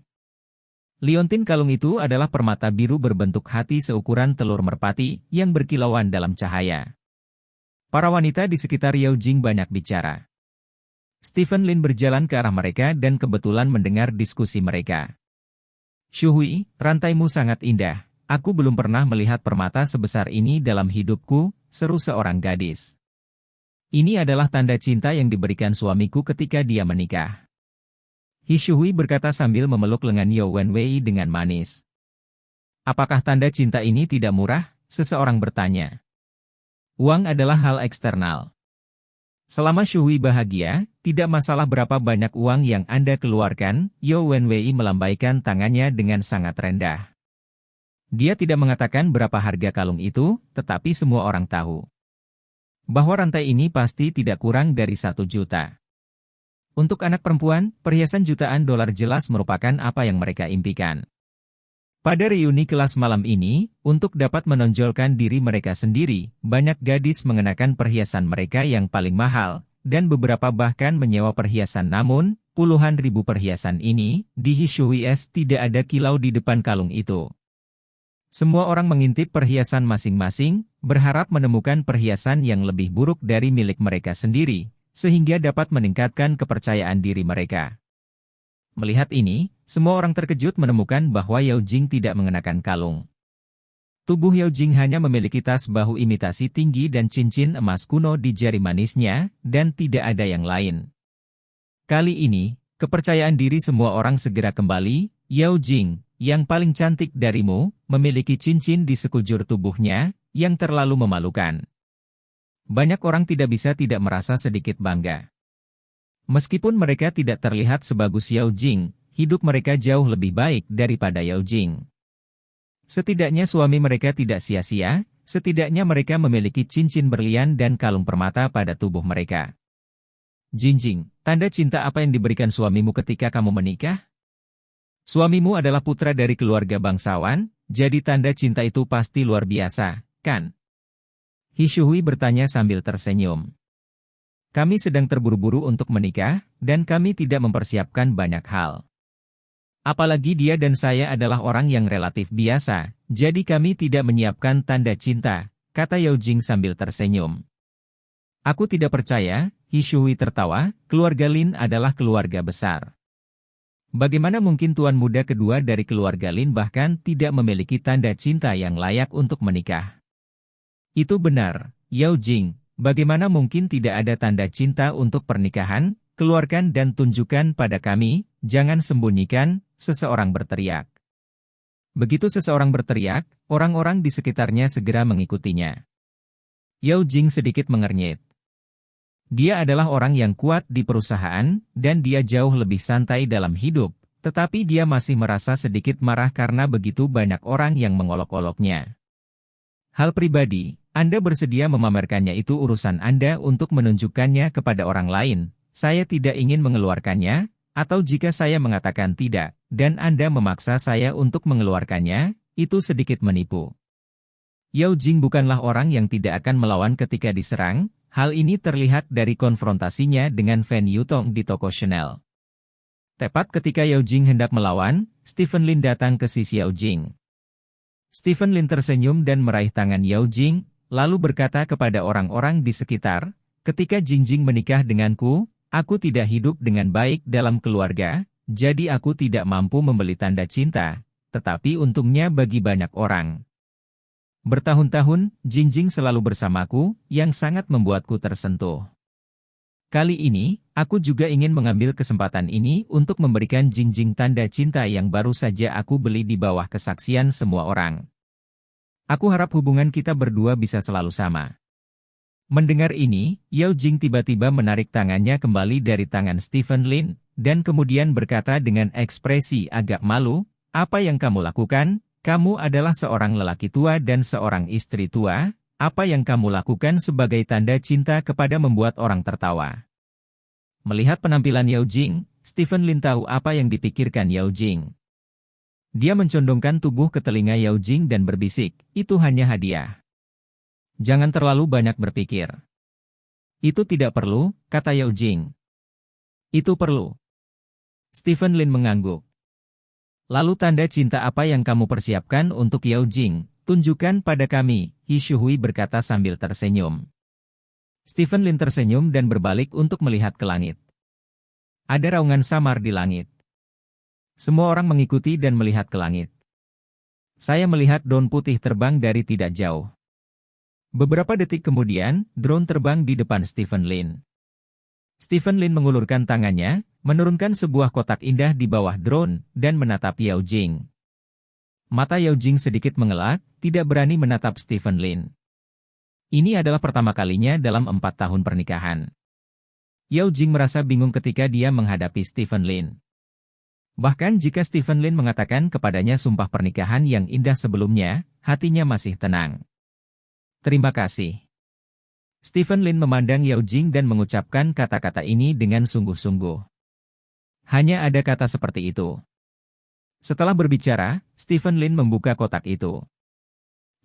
Liontin kalung itu adalah permata biru berbentuk hati seukuran telur merpati yang berkilauan dalam cahaya. Para wanita di sekitar Yao Jing banyak bicara. Stephen Lin berjalan ke arah mereka dan kebetulan mendengar diskusi mereka. Shuhui, rantaimu sangat indah. Aku belum pernah melihat permata sebesar ini dalam hidupku, seru seorang gadis. Ini adalah tanda cinta yang diberikan suamiku ketika dia menikah. He Shuhui berkata sambil memeluk lengan Yao Wenwei dengan manis. Apakah tanda cinta ini tidak murah? Seseorang bertanya. Uang adalah hal eksternal. Selama Shuhui bahagia, tidak masalah berapa banyak uang yang Anda keluarkan, Yao Wenwei melambaikan tangannya dengan sangat rendah. Dia tidak mengatakan berapa harga kalung itu, tetapi semua orang tahu bahwa rantai ini pasti tidak kurang dari 1 juta. Untuk anak perempuan, perhiasan jutaan dolar jelas merupakan apa yang mereka impikan. Pada reuni kelas malam ini, untuk dapat menonjolkan diri mereka sendiri, banyak gadis mengenakan perhiasan mereka yang paling mahal, dan beberapa bahkan menyewa perhiasan namun, puluhan ribu perhiasan ini, di He Shuhui tidak ada kilau di depan kalung itu. Semua orang mengintip perhiasan masing-masing, berharap menemukan perhiasan yang lebih buruk dari milik mereka sendiri, sehingga dapat meningkatkan kepercayaan diri mereka. Melihat ini, semua orang terkejut menemukan bahwa Yao Jing tidak mengenakan kalung. Tubuh Yao Jing hanya memiliki tas bahu imitasi tinggi dan cincin emas kuno di jari manisnya, dan tidak ada yang lain. Kali ini, kepercayaan diri semua orang segera kembali. Yao Jing, yang paling cantik darimu, memiliki cincin di sekujur tubuhnya, yang terlalu memalukan. Banyak orang tidak bisa tidak merasa sedikit bangga. Meskipun mereka tidak terlihat sebagus Yao Jing, hidup mereka jauh lebih baik daripada Yao Jing. Setidaknya suami mereka tidak sia-sia, setidaknya mereka memiliki cincin berlian dan kalung permata pada tubuh mereka. Jinjing, tanda cinta apa yang diberikan suamimu ketika kamu menikah? Suamimu adalah putra dari keluarga bangsawan, jadi tanda cinta itu pasti luar biasa, kan? He Shuhui bertanya sambil tersenyum. Kami sedang terburu-buru untuk menikah, dan kami tidak mempersiapkan banyak hal. Apalagi dia dan saya adalah orang yang relatif biasa, jadi kami tidak menyiapkan tanda cinta, kata Yao Jing sambil tersenyum. Aku tidak percaya, He Shuhui tertawa, keluarga Lin adalah keluarga besar. Bagaimana mungkin tuan muda kedua dari keluarga Lin bahkan tidak memiliki tanda cinta yang layak untuk menikah? Itu benar, Yao Jing, bagaimana mungkin tidak ada tanda cinta untuk pernikahan? Keluarkan dan tunjukkan pada kami, jangan sembunyikan, seseorang berteriak. Begitu seseorang berteriak, orang-orang di sekitarnya segera mengikutinya. Yao Jing sedikit mengernyit. Dia adalah orang yang kuat di perusahaan, dan dia jauh lebih santai dalam hidup, tetapi dia masih merasa sedikit marah karena begitu banyak orang yang mengolok-oloknya. Hal pribadi, Anda bersedia memamerkannya itu urusan Anda untuk menunjukkannya kepada orang lain. Saya tidak ingin mengeluarkannya, atau jika saya mengatakan tidak, dan Anda memaksa saya untuk mengeluarkannya, itu sedikit menipu. Yao Jing bukanlah orang yang tidak akan melawan ketika diserang, Hal ini terlihat dari konfrontasinya dengan Fan Yutong di toko Chanel. Tepat ketika Yao Jing hendak melawan, Stephen Lin datang ke sisi Yao Jing. Stephen Lin tersenyum dan meraih tangan Yao Jing, lalu berkata kepada orang-orang di sekitar, "Ketika Jingjing menikah denganku, aku tidak hidup dengan baik dalam keluarga, jadi aku tidak mampu membeli tanda cinta, tetapi untungnya bagi banyak orang. Bertahun-tahun, Jingjing selalu bersamaku, yang sangat membuatku tersentuh. Kali ini, aku juga ingin mengambil kesempatan ini untuk memberikan Jingjing tanda cinta yang baru saja aku beli di bawah kesaksian semua orang. Aku harap hubungan kita berdua bisa selalu sama." Mendengar ini, Yao Jing tiba-tiba menarik tangannya kembali dari tangan Stephen Lin, dan kemudian berkata dengan ekspresi agak malu, "Apa yang kamu lakukan? Kamu adalah seorang lelaki tua dan seorang istri tua, apa yang kamu lakukan sebagai tanda cinta kepada membuat orang tertawa?" Melihat penampilan Yao Jing, Stephen Lin tahu apa yang dipikirkan Yao Jing. Dia mencondongkan tubuh ke telinga Yao Jing dan berbisik, "Itu hanya hadiah. Jangan terlalu banyak berpikir." "Itu tidak perlu," kata Yao Jing. "Itu perlu." Stephen Lin mengangguk. "Lalu tanda cinta apa yang kamu persiapkan untuk Yao Jing? Tunjukkan pada kami," He Shuhui berkata sambil tersenyum. Stephen Lin tersenyum dan berbalik untuk melihat ke langit. Ada raungan samar di langit. Semua orang mengikuti dan melihat ke langit. Saya melihat drone putih terbang dari tidak jauh. Beberapa detik kemudian, drone terbang di depan Stephen Lin. Stephen Lin mengulurkan tangannya, menurunkan sebuah kotak indah di bawah drone, dan menatap Yao Jing. Mata Yao Jing sedikit mengelak, tidak berani menatap Stephen Lin. Ini adalah pertama kalinya dalam 4 tahun pernikahan. Yao Jing merasa bingung ketika dia menghadapi Stephen Lin. Bahkan jika Stephen Lin mengatakan kepadanya sumpah pernikahan yang indah sebelumnya, hatinya masih tenang. "Terima kasih." Stephen Lin memandang Yao Jing dan mengucapkan kata-kata ini dengan sungguh-sungguh. Hanya ada kata seperti itu. Setelah berbicara, Stephen Lin membuka kotak itu.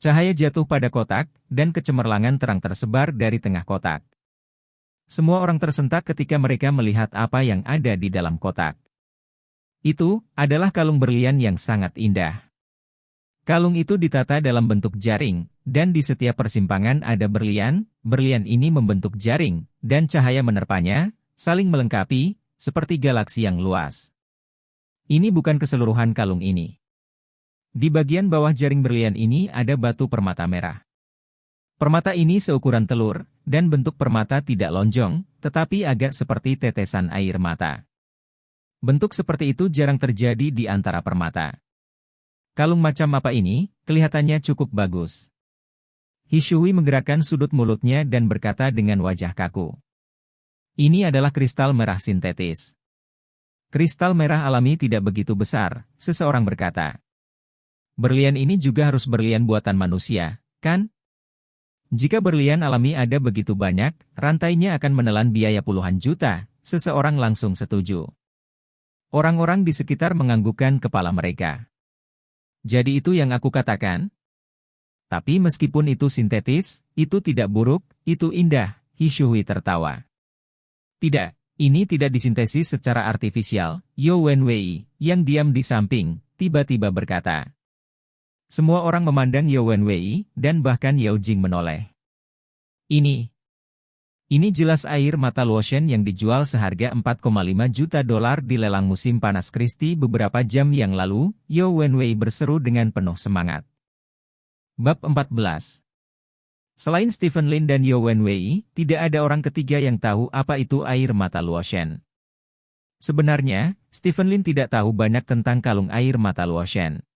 Cahaya jatuh pada kotak, dan kecemerlangan terang tersebar dari tengah kotak. Semua orang tersentak ketika mereka melihat apa yang ada di dalam kotak. Itu adalah kalung berlian yang sangat indah. Kalung itu ditata dalam bentuk jaring, dan di setiap persimpangan ada berlian. Berlian ini membentuk jaring, dan cahaya menerpanya, saling melengkapi, seperti galaksi yang luas. Ini bukan keseluruhan kalung ini. Di bagian bawah jaring berlian ini ada batu permata merah. Permata ini seukuran telur, dan bentuk permata tidak lonjong, tetapi agak seperti tetesan air mata. Bentuk seperti itu jarang terjadi di antara permata. Kalung macam apa ini? Kelihatannya cukup bagus. He Shuhui menggerakkan sudut mulutnya dan berkata dengan wajah kaku. "Ini adalah kristal merah sintetis." "Kristal merah alami tidak begitu besar," seseorang berkata. "Berlian ini juga harus berlian buatan manusia, kan? Jika berlian alami ada begitu banyak, rantainya akan menelan biaya puluhan juta," seseorang langsung setuju. Orang-orang di sekitar menganggukkan kepala mereka. "Jadi itu yang aku katakan? Tapi meskipun itu sintetis, itu tidak buruk, itu indah," He Shuhui tertawa. "Tidak, ini tidak disintesis secara artifisial," Yao Wenwei, yang diam di samping, tiba-tiba berkata. Semua orang memandang Yao Wenwei, dan bahkan Yao Jing menoleh. Ini jelas air mata lotion yang dijual seharga $4,5 juta di lelang musim panas Christie beberapa jam yang lalu, Yao Wenwei berseru dengan penuh semangat. Bab 14. Selain Stephen Lin dan Yao Wenwei, tidak ada orang ketiga yang tahu apa itu air mata lotion. Sebenarnya, Stephen Lin tidak tahu banyak tentang kalung air mata lotion.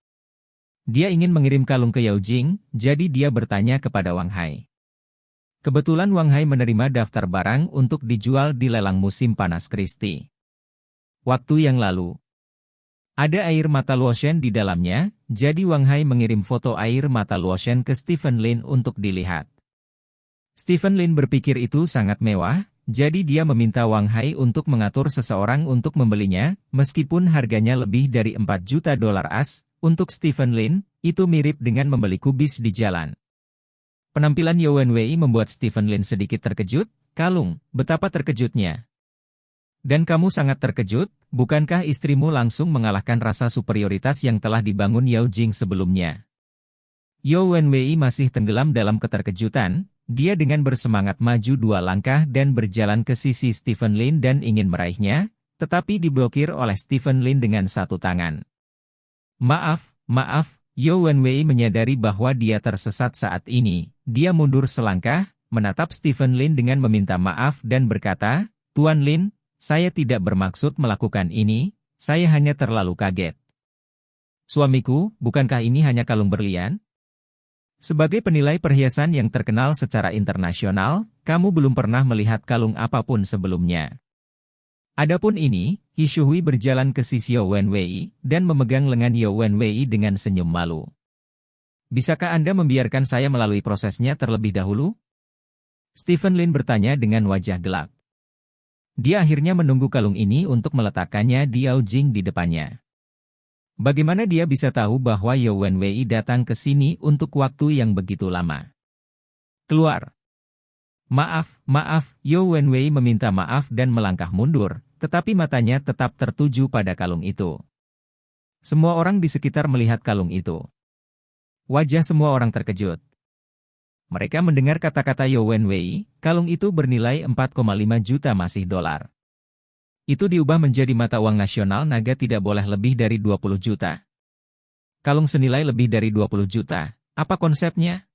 Dia ingin mengirim kalung ke Yao Jing, jadi dia bertanya kepada Wang Hai. Kebetulan Wang Hai menerima daftar barang untuk dijual di lelang musim panas Christie. Waktu yang lalu, ada air mata lotion di dalamnya, jadi Wang Hai mengirim foto air mata lotion ke Stephen Lin untuk dilihat. Stephen Lin berpikir itu sangat mewah, jadi dia meminta Wang Hai untuk mengatur seseorang untuk membelinya, meskipun harganya lebih dari $4 juta as, untuk Stephen Lin, itu mirip dengan membeli kubis di jalan. Penampilan Yao Wenwei membuat Stephen Lin sedikit terkejut. Kalung, betapa terkejutnya. Dan kamu sangat terkejut, bukankah istrimu langsung mengalahkan rasa superioritas yang telah dibangun Yao Jing sebelumnya? Yao Wenwei masih tenggelam dalam keterkejutan. Dia dengan bersemangat maju 2 langkah dan berjalan ke sisi Stephen Lin dan ingin meraihnya, tetapi diblokir oleh Stephen Lin dengan 1 tangan. Maaf, Yao Wenwei menyadari bahwa dia tersesat saat ini. Dia mundur selangkah, menatap Stephen Lin dengan meminta maaf dan berkata, Tuan Lin, saya tidak bermaksud melakukan ini, saya hanya terlalu kaget. Suamiku, bukankah ini hanya kalung berlian? Sebagai penilai perhiasan yang terkenal secara internasional, kamu belum pernah melihat kalung apapun sebelumnya. Adapun ini, He Shuhui berjalan ke sisi Yao Wenwei dan memegang lengan Yao Wenwei dengan senyum malu. Bisakah Anda membiarkan saya melalui prosesnya terlebih dahulu? Stephen Lin bertanya dengan wajah gelap. Dia akhirnya menunggu kalung ini untuk meletakkannya di Yao Jing di depannya. Bagaimana dia bisa tahu bahwa Yao Wenwei datang ke sini untuk waktu yang begitu lama? Keluar. Maaf, Yao Wenwei meminta maaf dan melangkah mundur, tetapi matanya tetap tertuju pada kalung itu. Semua orang di sekitar melihat kalung itu. Wajah semua orang terkejut. Mereka mendengar kata-kata Yao Wenwei, kalung itu bernilai 4,5 juta masih dolar. Itu diubah menjadi mata uang nasional naga tidak boleh lebih dari 20 juta. Kalung senilai lebih dari 20 juta, apa konsepnya?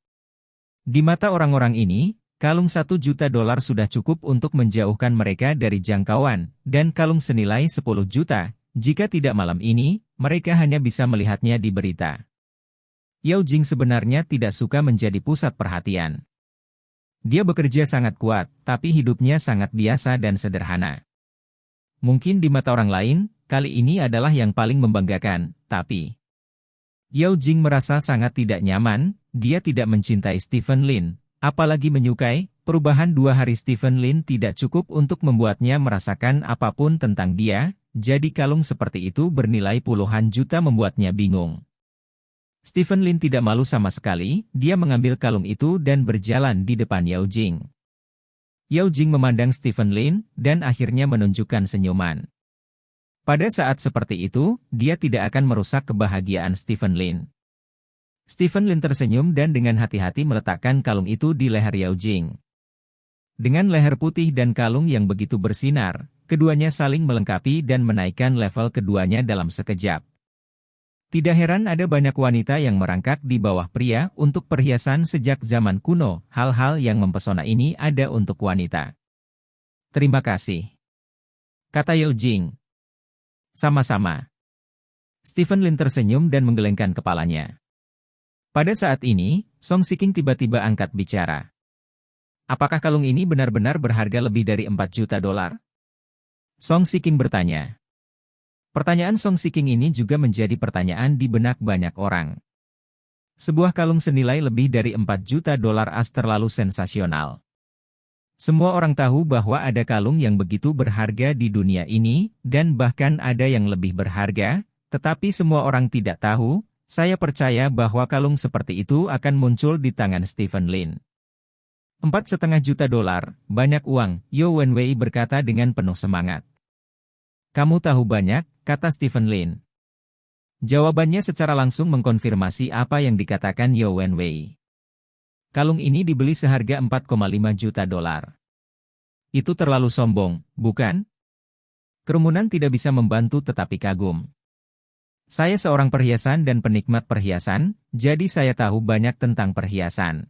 Di mata orang-orang ini, kalung 1 juta dolar sudah cukup untuk menjauhkan mereka dari jangkauan, dan kalung senilai 10 juta, jika tidak malam ini, mereka hanya bisa melihatnya di berita. Yao Jing sebenarnya tidak suka menjadi pusat perhatian. Dia bekerja sangat kuat, tapi hidupnya sangat biasa dan sederhana. Mungkin di mata orang lain, kali ini adalah yang paling membanggakan, tapi Yao Jing merasa sangat tidak nyaman. Dia tidak mencintai Stephen Lin, apalagi menyukai. Perubahan 2 hari Stephen Lin tidak cukup untuk membuatnya merasakan apapun tentang dia, jadi kalung seperti itu bernilai puluhan juta membuatnya bingung. Stephen Lin tidak malu sama sekali, dia mengambil kalung itu dan berjalan di depan Yao Jing. Yao Jing memandang Stephen Lin, dan akhirnya menunjukkan senyuman. Pada saat seperti itu, dia tidak akan merusak kebahagiaan Stephen Lin. Stephen Lin tersenyum dan dengan hati-hati meletakkan kalung itu di leher Yao Jing. Dengan leher putih dan kalung yang begitu bersinar, keduanya saling melengkapi dan menaikkan level keduanya dalam sekejap. Tidak heran ada banyak wanita yang merangkak di bawah pria untuk perhiasan sejak zaman kuno. Hal-hal yang mempesona ini ada untuk wanita. Terima kasih, kata Yao Jing. Sama-sama. Stephen Lin tersenyum dan menggelengkan kepalanya. Pada saat ini, Song Shiking tiba-tiba angkat bicara. Apakah kalung ini benar-benar berharga lebih dari 4 juta dolar? Song Shiking bertanya. Pertanyaan Song Shiking ini juga menjadi pertanyaan di benak banyak orang. Sebuah kalung senilai lebih dari 4 juta dolar as terlalu sensasional. Semua orang tahu bahwa ada kalung yang begitu berharga di dunia ini, dan bahkan ada yang lebih berharga, tetapi semua orang tidak tahu. Saya percaya bahwa kalung seperti itu akan muncul di tangan Stephen Lin. 4,5 juta dolar, banyak uang, Yao Wenwei berkata dengan penuh semangat. Kamu tahu banyak, kata Stephen Lin. Jawabannya secara langsung mengkonfirmasi apa yang dikatakan Yao Wenwei. Kalung ini dibeli seharga 4,5 juta dolar. Itu terlalu sombong, bukan? Kerumunan tidak bisa membantu tetapi kagum. Saya seorang perhiasan dan penikmat perhiasan, jadi saya tahu banyak tentang perhiasan.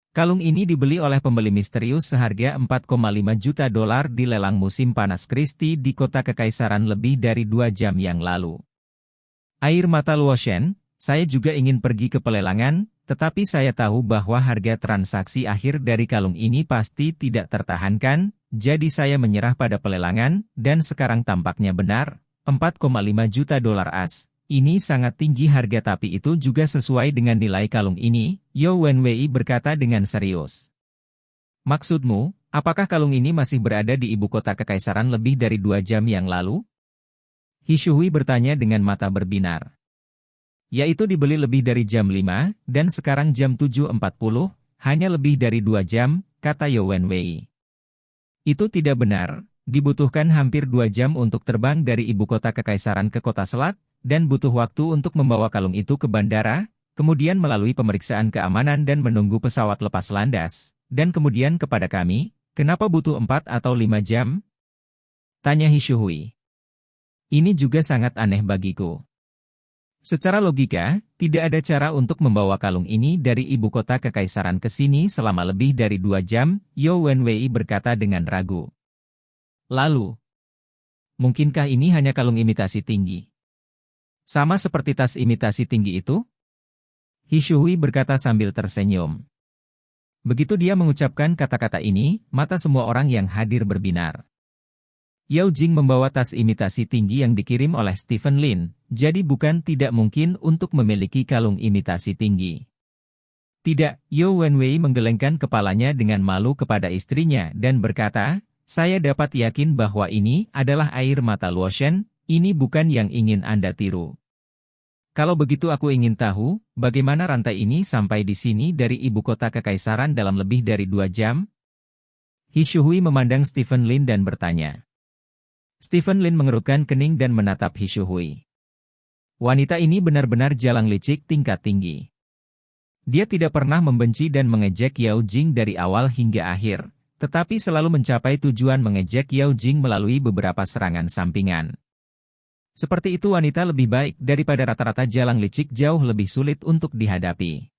Kalung ini dibeli oleh pembeli misterius seharga 4,5 juta dolar di lelang musim panas Christie di kota Kekaisaran lebih dari 2 jam yang lalu. Air mata Luoshen, saya juga ingin pergi ke pelelangan, tetapi saya tahu bahwa harga transaksi akhir dari kalung ini pasti tidak tertahankan, jadi saya menyerah pada pelelangan, dan sekarang tampaknya benar, 4,5 juta dolar as. Ini sangat tinggi harga tapi itu juga sesuai dengan nilai kalung ini, Yao Wenwei berkata dengan serius. Maksudmu, apakah kalung ini masih berada di ibu kota Kekaisaran lebih dari 2 jam yang lalu? He Shuhui bertanya dengan mata berbinar. Yaitu dibeli lebih dari jam 5, dan sekarang jam 7.40, hanya lebih dari 2 jam, kata Yao Wenwei. Itu tidak benar, dibutuhkan hampir 2 jam untuk terbang dari ibu kota kekaisaran ke kota selat, dan butuh waktu untuk membawa kalung itu ke bandara, kemudian melalui pemeriksaan keamanan dan menunggu pesawat lepas landas, dan kemudian kepada kami, kenapa butuh 4 atau 5 jam? Tanya He Shuhui. Ini juga sangat aneh bagiku. Secara logika, tidak ada cara untuk membawa kalung ini dari ibu kota kekaisaran ke sini selama lebih dari 2 jam, Yao Wenwei berkata dengan ragu. Lalu, mungkinkah ini hanya kalung imitasi tinggi? Sama seperti tas imitasi tinggi itu? He Shuhui berkata sambil tersenyum. Begitu dia mengucapkan kata-kata ini, mata semua orang yang hadir berbinar. Yao Jing membawa tas imitasi tinggi yang dikirim oleh Stephen Lin, jadi bukan tidak mungkin untuk memiliki kalung imitasi tinggi. Tidak, Yao Wenwei menggelengkan kepalanya dengan malu kepada istrinya dan berkata, saya dapat yakin bahwa ini adalah air mata Luoshen, ini bukan yang ingin Anda tiru. Kalau begitu aku ingin tahu, bagaimana rantai ini sampai di sini dari ibu kota kekaisaran dalam lebih dari 2 jam? He Shuhui memandang Stephen Lin dan bertanya. Stephen Lin mengerutkan kening dan menatap He Shuhui. Wanita ini benar-benar jalang licik tingkat tinggi. Dia tidak pernah membenci dan mengejek Yao Jing dari awal hingga akhir, tetapi selalu mencapai tujuan mengejek Yao Jing melalui beberapa serangan sampingan. Seperti itu wanita lebih baik daripada rata-rata jalang licik jauh lebih sulit untuk dihadapi.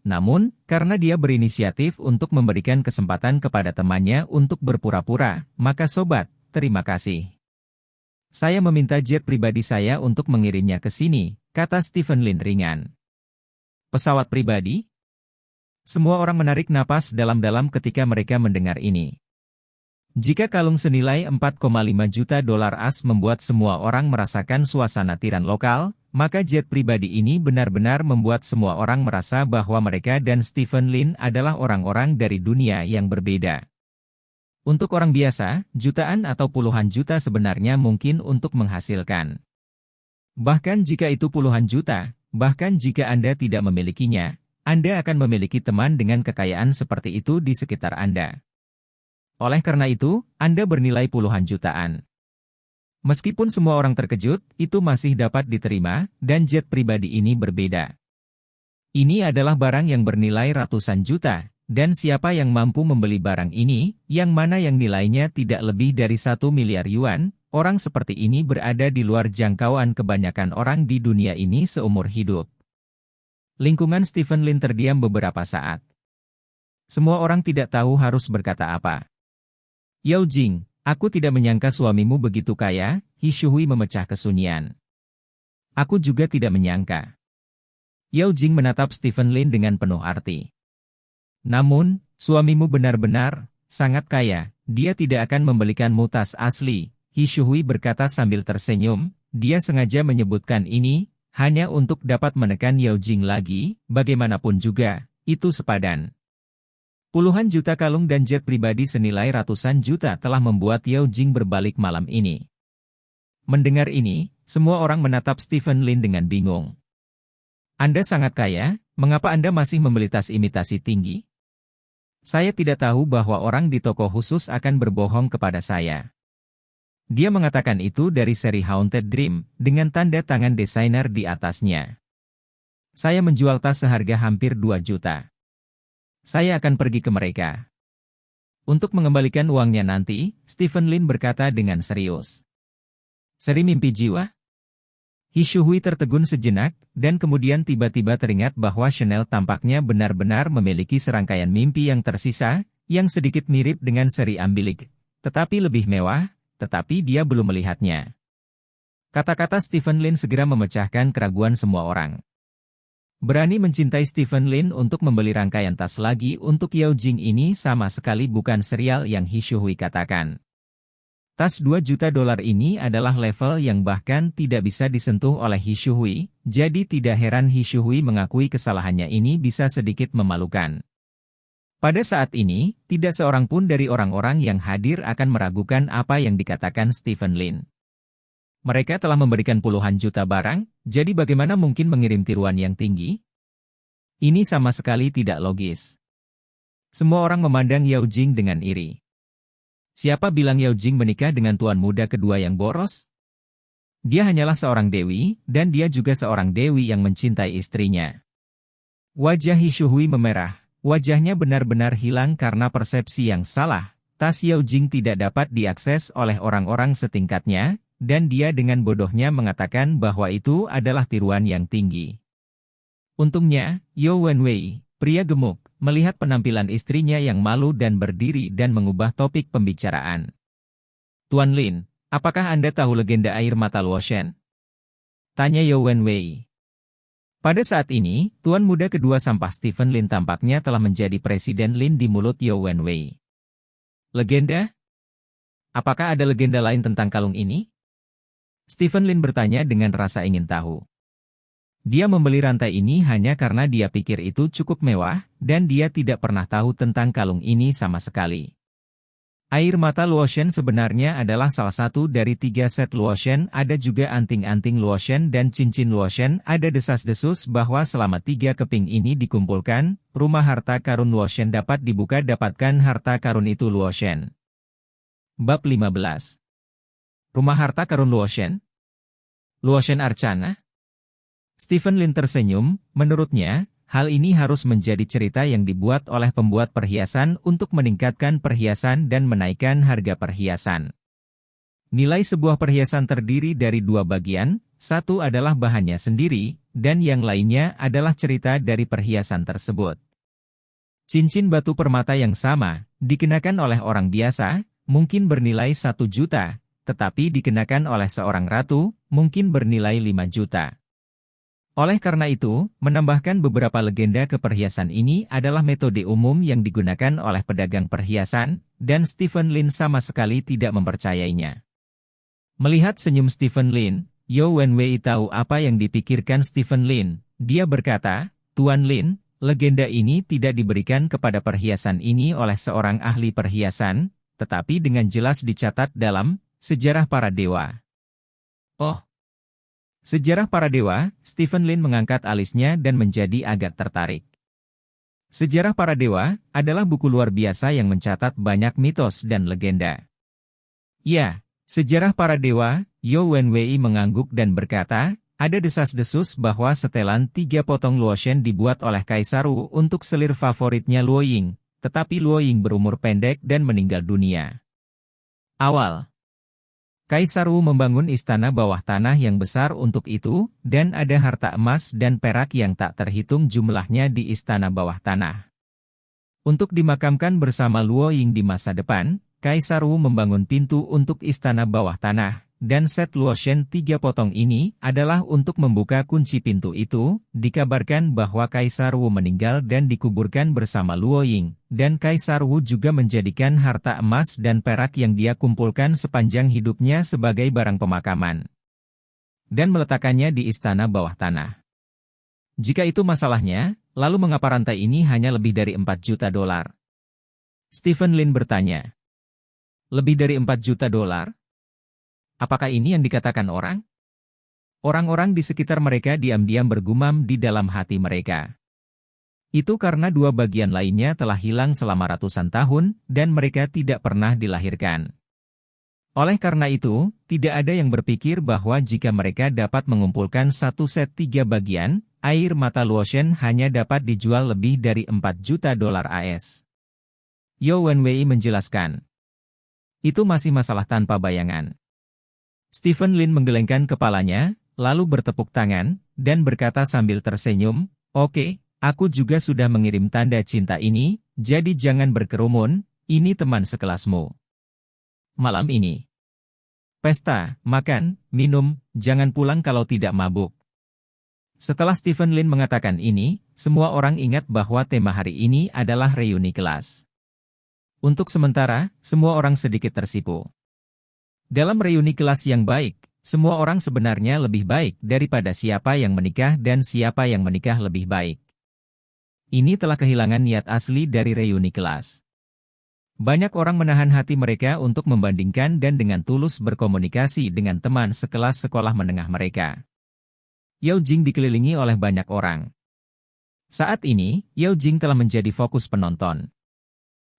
Namun, karena dia berinisiatif untuk memberikan kesempatan kepada temannya untuk berpura-pura, maka sobat, terima kasih. Saya meminta jet pribadi saya untuk mengirimnya ke sini, kata Stephen Lin ringan. Pesawat pribadi? Semua orang menarik napas dalam-dalam ketika mereka mendengar ini. Jika kalung senilai 4,5 juta dolar AS membuat semua orang merasakan suasana tiran lokal, maka jet pribadi ini benar-benar membuat semua orang merasa bahwa mereka dan Stephen Lin adalah orang-orang dari dunia yang berbeda. Untuk orang biasa, jutaan atau puluhan juta sebenarnya mungkin untuk menghasilkan. Bahkan jika itu puluhan juta, bahkan jika Anda tidak memilikinya, Anda akan memiliki teman dengan kekayaan seperti itu di sekitar Anda. Oleh karena itu, Anda bernilai puluhan jutaan. Meskipun semua orang terkejut, itu masih dapat diterima, dan jet pribadi ini berbeda. Ini adalah barang yang bernilai ratusan juta. Dan siapa yang mampu membeli barang ini, yang mana yang nilainya tidak lebih dari 1 miliar yuan, orang seperti ini berada di luar jangkauan kebanyakan orang di dunia ini seumur hidup. Lingkungan Stephen Lin terdiam beberapa saat. Semua orang tidak tahu harus berkata apa. Yao Jing, aku tidak menyangka suamimu begitu kaya, He Shuhui memecah kesunyian. Aku juga tidak menyangka. Yao Jing menatap Stephen Lin dengan penuh arti. Namun, suamimu benar-benar sangat kaya, dia tidak akan membelikanmu tas asli, He Shuhui berkata sambil tersenyum, dia sengaja menyebutkan ini, hanya untuk dapat menekan Yao Jing lagi, bagaimanapun juga, itu sepadan. Puluhan juta kalung dan jet pribadi senilai ratusan juta telah membuat Yao Jing berbalik malam ini. Mendengar ini, semua orang menatap Stephen Lin dengan bingung. Anda sangat kaya, mengapa Anda masih membeli tas imitasi tinggi? Saya tidak tahu bahwa orang di toko khusus akan berbohong kepada saya. Dia mengatakan itu dari seri Haunted Dream, dengan tanda tangan desainer di atasnya. Saya menjual tas seharga hampir 2 juta. Saya akan pergi ke mereka. Untuk mengembalikan uangnya nanti, Stephen Lin berkata dengan serius. Seri mimpi jiwa? He Shuhui tertegun sejenak, dan kemudian tiba-tiba teringat bahwa Chanel tampaknya benar-benar memiliki serangkaian mimpi yang tersisa, yang sedikit mirip dengan seri Ambilik, tetapi lebih mewah, tetapi dia belum melihatnya. Kata-kata Stephen Lin segera memecahkan keraguan semua orang. Berani mencintai Stephen Lin untuk membeli rangkaian tas lagi untuk Yao Jing ini sama sekali bukan serial yang He Shuhui katakan. Tas 2 juta dolar ini adalah level yang bahkan tidak bisa disentuh oleh He Shuhui, jadi tidak heran He Shuhui mengakui kesalahannya ini bisa sedikit memalukan. Pada saat ini, tidak seorang pun dari orang-orang yang hadir akan meragukan apa yang dikatakan Stephen Lin. Mereka telah memberikan puluhan juta barang, jadi bagaimana mungkin mengirim tiruan yang tinggi? Ini sama sekali tidak logis. Semua orang memandang Yao Jing dengan iri. Siapa bilang Yao Jing menikah dengan tuan muda kedua yang boros? Dia hanyalah seorang dewi, dan dia juga seorang dewi yang mencintai istrinya. Wajah He Shuhui memerah, wajahnya benar-benar hilang karena persepsi yang salah. Tas Yao Jing tidak dapat diakses oleh orang-orang setingkatnya, dan dia dengan bodohnya mengatakan bahwa itu adalah tiruan yang tinggi. Untungnya, Yao Wenwei, pria gemuk, melihat penampilan istrinya yang malu dan berdiri dan mengubah topik pembicaraan. Tuan Lin, apakah Anda tahu legenda air mata Luo Shen? Tanya Yao Wenwei. Pada saat ini, tuan muda kedua sampah Stephen Lin tampaknya telah menjadi Presiden Lin di mulut Yao Wenwei. Legenda? Apakah ada legenda lain tentang kalung ini? Stephen Lin bertanya dengan rasa ingin tahu. Dia membeli rantai ini hanya karena dia pikir itu cukup mewah, dan dia tidak pernah tahu tentang kalung ini sama sekali. Air mata Luo Shen sebenarnya adalah salah satu dari 3 set Luo Shen, ada juga anting-anting Luo Shen dan cincin Luo Shen. Ada desas-desus bahwa selama 3 keping ini dikumpulkan, rumah harta karun Luo Shen dapat dibuka. Dapatkan harta karun itu Luo Shen. Bab 15. Rumah harta karun Luo Shen? Luo Shen Arcana? Stephen Lin tersenyum, menurutnya, hal ini harus menjadi cerita yang dibuat oleh pembuat perhiasan untuk meningkatkan perhiasan dan menaikkan harga perhiasan. Nilai sebuah perhiasan terdiri dari 2 bagian, satu adalah bahannya sendiri, dan yang lainnya adalah cerita dari perhiasan tersebut. Cincin batu permata yang sama, dikenakan oleh orang biasa, mungkin bernilai 1 juta, tetapi dikenakan oleh seorang ratu, mungkin bernilai 5 juta. Oleh karena itu, menambahkan beberapa legenda ke perhiasan ini adalah metode umum yang digunakan oleh pedagang perhiasan, dan Stephen Lin sama sekali tidak mempercayainya. Melihat senyum Stephen Lin, Yao Wenwei tahu apa yang dipikirkan Stephen Lin. Dia berkata, Tuan Lin, legenda ini tidak diberikan kepada perhiasan ini oleh seorang ahli perhiasan, tetapi dengan jelas dicatat dalam Sejarah Para Dewa. Oh! Sejarah Para Dewa, Stephen Lin mengangkat alisnya dan menjadi agak tertarik. Sejarah Para Dewa adalah buku luar biasa yang mencatat banyak mitos dan legenda. Ya, Sejarah Para Dewa, Yao Wenwei mengangguk dan berkata, ada desas-desus bahwa setelan 3 potong Luo Shen dibuat oleh Kaisar Wu untuk selir favoritnya Luo Ying, tetapi Luo Ying berumur pendek dan meninggal dunia. Awal Kaisar Wu membangun istana bawah tanah yang besar untuk itu, dan ada harta emas dan perak yang tak terhitung jumlahnya di istana bawah tanah. Untuk dimakamkan bersama Luo Ying di masa depan, Kaisar Wu membangun pintu untuk istana bawah tanah, dan set Luo Shen 3 potong ini adalah untuk membuka kunci pintu itu. Dikabarkan bahwa Kaisar Wu meninggal dan dikuburkan bersama Luo Ying, dan Kaisar Wu juga menjadikan harta emas dan perak yang dia kumpulkan sepanjang hidupnya sebagai barang pemakaman, dan meletakkannya di istana bawah tanah. Jika itu masalahnya, lalu mengapa rantai ini hanya lebih dari 4 juta dolar? Stephen Lin bertanya. Lebih dari 4 juta dolar? Apakah ini yang dikatakan orang? Orang-orang di sekitar mereka diam-diam bergumam di dalam hati mereka. Itu karena 2 bagian lainnya telah hilang selama ratusan tahun, dan mereka tidak pernah dilahirkan. Oleh karena itu, tidak ada yang berpikir bahwa jika mereka dapat mengumpulkan 1 set 3 bagian, air mata Luo Shen hanya dapat dijual lebih dari 4 juta dolar AS. Yao Wenwei menjelaskan. Itu masih masalah tanpa bayangan. Stephen Lin menggelengkan kepalanya, lalu bertepuk tangan, dan berkata sambil tersenyum, oke, aku juga sudah mengirim tanda cinta ini, jadi jangan berkerumun, ini teman sekelasmu. Malam ini. Pesta, makan, minum, jangan pulang kalau tidak mabuk. Setelah Stephen Lin mengatakan ini, semua orang ingat bahwa tema hari ini adalah reuni kelas. Untuk sementara, semua orang sedikit tersipu. Dalam reuni kelas yang baik, semua orang sebenarnya lebih baik daripada siapa yang menikah dan siapa yang menikah lebih baik. Ini telah kehilangan niat asli dari reuni kelas. Banyak orang menahan hati mereka untuk membandingkan dan dengan tulus berkomunikasi dengan teman sekelas sekolah menengah mereka. Yao Jing dikelilingi oleh banyak orang. Saat ini, Yao Jing telah menjadi fokus penonton.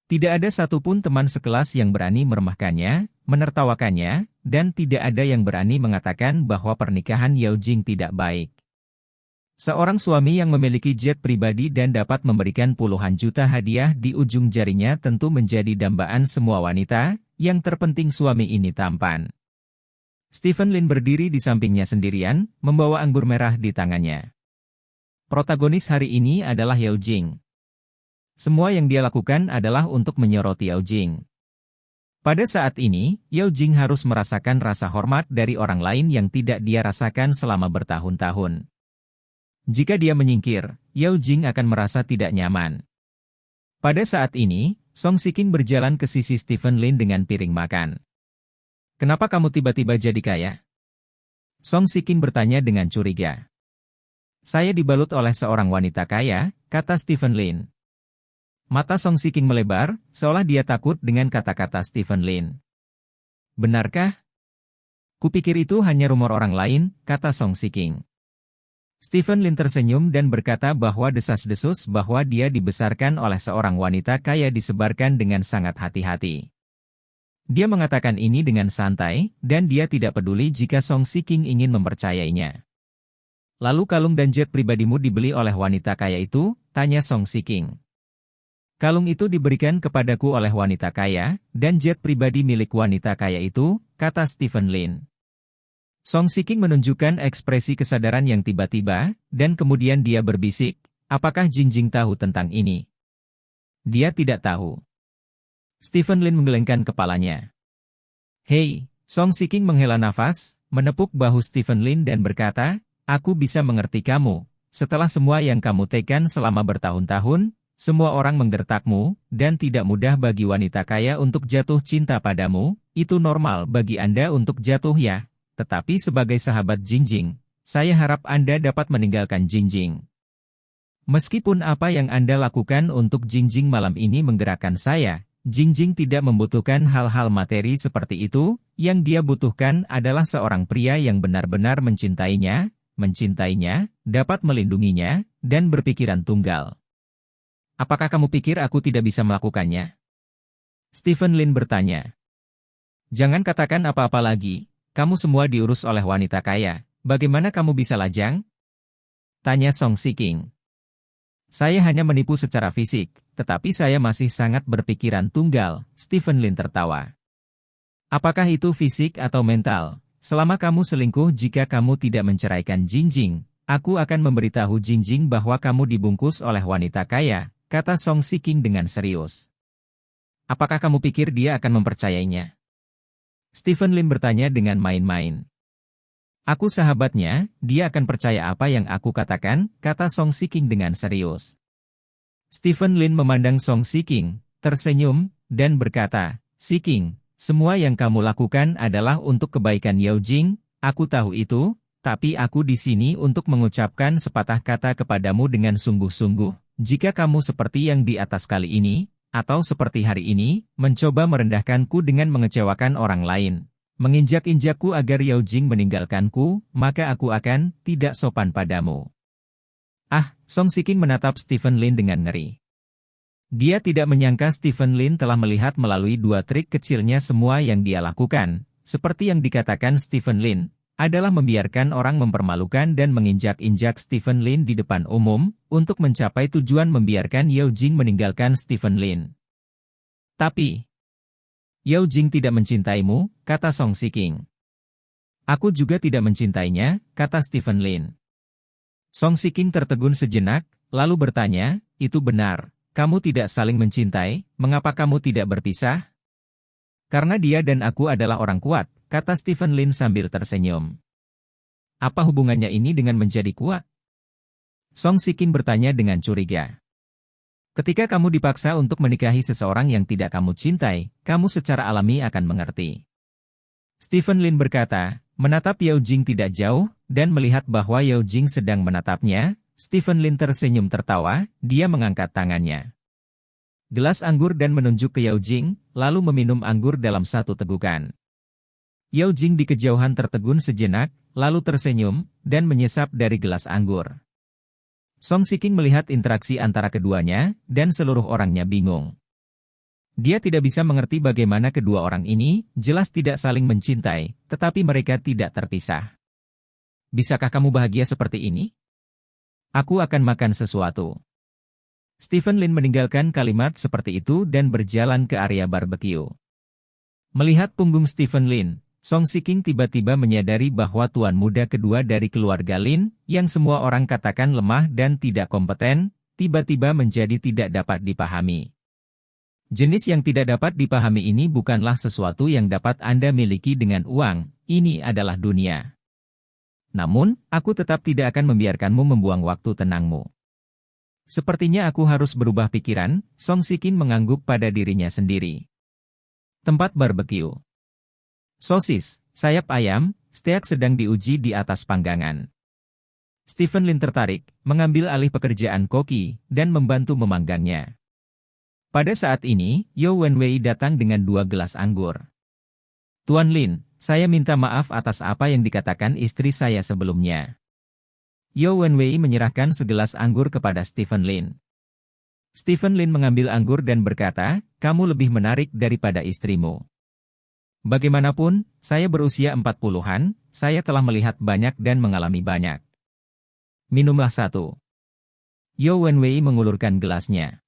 Tidak ada satupun teman sekelas yang berani meremehkannya, menertawakannya, dan tidak ada yang berani mengatakan bahwa pernikahan Yao Jing tidak baik. Seorang suami yang memiliki jet pribadi dan dapat memberikan puluhan juta hadiah di ujung jarinya tentu menjadi dambaan semua wanita, yang terpenting suami ini tampan. Stephen Lin berdiri di sampingnya sendirian, membawa anggur merah di tangannya. Protagonis hari ini adalah Yao Jing. Semua yang dia lakukan adalah untuk menyoroti Yao Jing. Pada saat ini, Yao Jing harus merasakan rasa hormat dari orang lain yang tidak dia rasakan selama bertahun-tahun. Jika dia menyingkir, Yao Jing akan merasa tidak nyaman. Pada saat ini, Song Shiking berjalan ke sisi Stephen Lin dengan piring makan. "Kenapa kamu tiba-tiba jadi kaya?" Song Shiking bertanya dengan curiga. "Saya dibalut oleh seorang wanita kaya," kata Stephen Lin. Mata Song Shiking melebar, seolah dia takut dengan kata-kata Stephen Lin. "Benarkah?" "Kupikir itu hanya rumor orang lain," kata Song Shiking. Stephen Lin tersenyum dan berkata bahwa desas-desus bahwa dia dibesarkan oleh seorang wanita kaya disebarkan dengan sangat hati-hati. Dia mengatakan ini dengan santai, dan dia tidak peduli jika Song Shiking ingin mempercayainya. "Lalu kalung dan jet pribadimu dibeli oleh wanita kaya itu?" tanya Song Shiking. "Kalung itu diberikan kepadaku oleh wanita kaya, dan jet pribadi milik wanita kaya itu," kata Stephen Lin. Song Shiking menunjukkan ekspresi kesadaran yang tiba-tiba, dan kemudian dia berbisik, "Apakah Jingjing tahu tentang ini?" "Dia tidak tahu." Stephen Lin menggelengkan kepalanya. "Hei," Song Shiking menghela nafas, menepuk bahu Stephen Lin dan berkata, "Aku bisa mengerti kamu. Setelah semua yang kamu tekan selama bertahun-tahun, semua orang menggertakmu, dan tidak mudah bagi wanita kaya untuk jatuh cinta padamu, itu normal bagi Anda untuk jatuh ya. Tetapi sebagai sahabat Jingjing, saya harap Anda dapat meninggalkan Jingjing. Meskipun apa yang Anda lakukan untuk Jingjing malam ini menggerakkan saya, Jingjing tidak membutuhkan hal-hal materi seperti itu, yang dia butuhkan adalah seorang pria yang benar-benar mencintainya, dapat melindunginya, dan berpikiran tunggal. Apakah kamu pikir aku tidak bisa melakukannya?" Stephen Lin bertanya. "Jangan katakan apa-apa lagi, kamu semua diurus oleh wanita kaya, bagaimana kamu bisa lajang?" tanya Song Shiking. "Saya hanya menipu secara fisik, tetapi saya masih sangat berpikiran tunggal," Stephen Lin tertawa. "Apakah itu fisik atau mental? Selama kamu selingkuh jika kamu tidak menceraikan Jingjing, aku akan memberitahu Jingjing bahwa kamu dibungkus oleh wanita kaya," kata Song Shiking dengan serius. "Apakah kamu pikir dia akan mempercayainya?" Stephen Lin bertanya dengan main-main. "Aku sahabatnya, dia akan percaya apa yang aku katakan," kata Song Shiking dengan serius. Stephen Lin memandang Song Shiking, tersenyum, dan berkata, "Shiking, semua yang kamu lakukan adalah untuk kebaikan Yao Jing, aku tahu itu, tapi aku di sini untuk mengucapkan sepatah kata kepadamu dengan sungguh-sungguh. Jika kamu seperti yang di atas kali ini, atau seperti hari ini, mencoba merendahkanku dengan mengecewakan orang lain, menginjak-injakku agar Yao Jing meninggalkanku, maka aku akan tidak sopan padamu." Song Shiking menatap Stephen Lin dengan ngeri. Dia tidak menyangka Stephen Lin telah melihat melalui dua trik kecilnya semua yang dia lakukan, seperti yang dikatakan Stephen Lin, adalah membiarkan orang mempermalukan dan menginjak-injak Stephen Lin di depan umum, untuk mencapai tujuan membiarkan Yao Jing meninggalkan Stephen Lin. "Tapi, Yao Jing tidak mencintaimu," kata Song Shiking. "Aku juga tidak mencintainya," kata Stephen Lin. Song Shiking tertegun sejenak, lalu bertanya, "Itu benar, kamu tidak saling mencintai, mengapa kamu tidak berpisah?" "Karena dia dan aku adalah orang kuat," kata Stephen Lin sambil tersenyum. "Apa hubungannya ini dengan menjadi kuat?" Song Shiking bertanya dengan curiga. "Ketika kamu dipaksa untuk menikahi seseorang yang tidak kamu cintai, kamu secara alami akan mengerti." Stephen Lin berkata, menatap Yao Jing tidak jauh, dan melihat bahwa Yao Jing sedang menatapnya, Stephen Lin tersenyum tertawa, dia mengangkat tangannya. Gelas anggur dan menunjuk ke Yao Jing, lalu meminum anggur dalam satu tegukan. Yao Jing di kejauhan tertegun sejenak, lalu tersenyum, dan menyesap dari gelas anggur. Song Shiking melihat interaksi antara keduanya, dan seluruh orangnya bingung. Dia tidak bisa mengerti bagaimana kedua orang ini jelas tidak saling mencintai, tetapi mereka tidak terpisah. Bisakah kamu bahagia seperti ini? Aku akan makan sesuatu. Stephen Lin meninggalkan kalimat seperti itu dan berjalan ke area barbecue. Melihat punggung Stephen Lin, Song Shiking tiba-tiba menyadari bahwa tuan muda kedua dari keluarga Lin, yang semua orang katakan lemah dan tidak kompeten, tiba-tiba menjadi tidak dapat dipahami. Jenis yang tidak dapat dipahami ini bukanlah sesuatu yang dapat Anda miliki dengan uang, ini adalah dunia. Namun, aku tetap tidak akan membiarkanmu membuang waktu tenangmu. Sepertinya aku harus berubah pikiran, Song Shiking mengangguk pada dirinya sendiri. Tempat barbecue. Sosis, sayap ayam, steak sedang diuji di atas panggangan. Stephen Lin tertarik, mengambil alih pekerjaan koki, dan membantu memanggangnya. Pada saat ini, Yo Wenwei datang dengan 2 gelas anggur. Tuan Lin, saya minta maaf atas apa yang dikatakan istri saya sebelumnya. Yo Wenwei menyerahkan segelas anggur kepada Stephen Lin. Stephen Lin mengambil anggur dan berkata, kamu lebih menarik daripada istrimu. Bagaimanapun, saya berusia 40-an, saya telah melihat banyak dan mengalami banyak. Minumlah satu. Yo Wenwei mengulurkan gelasnya.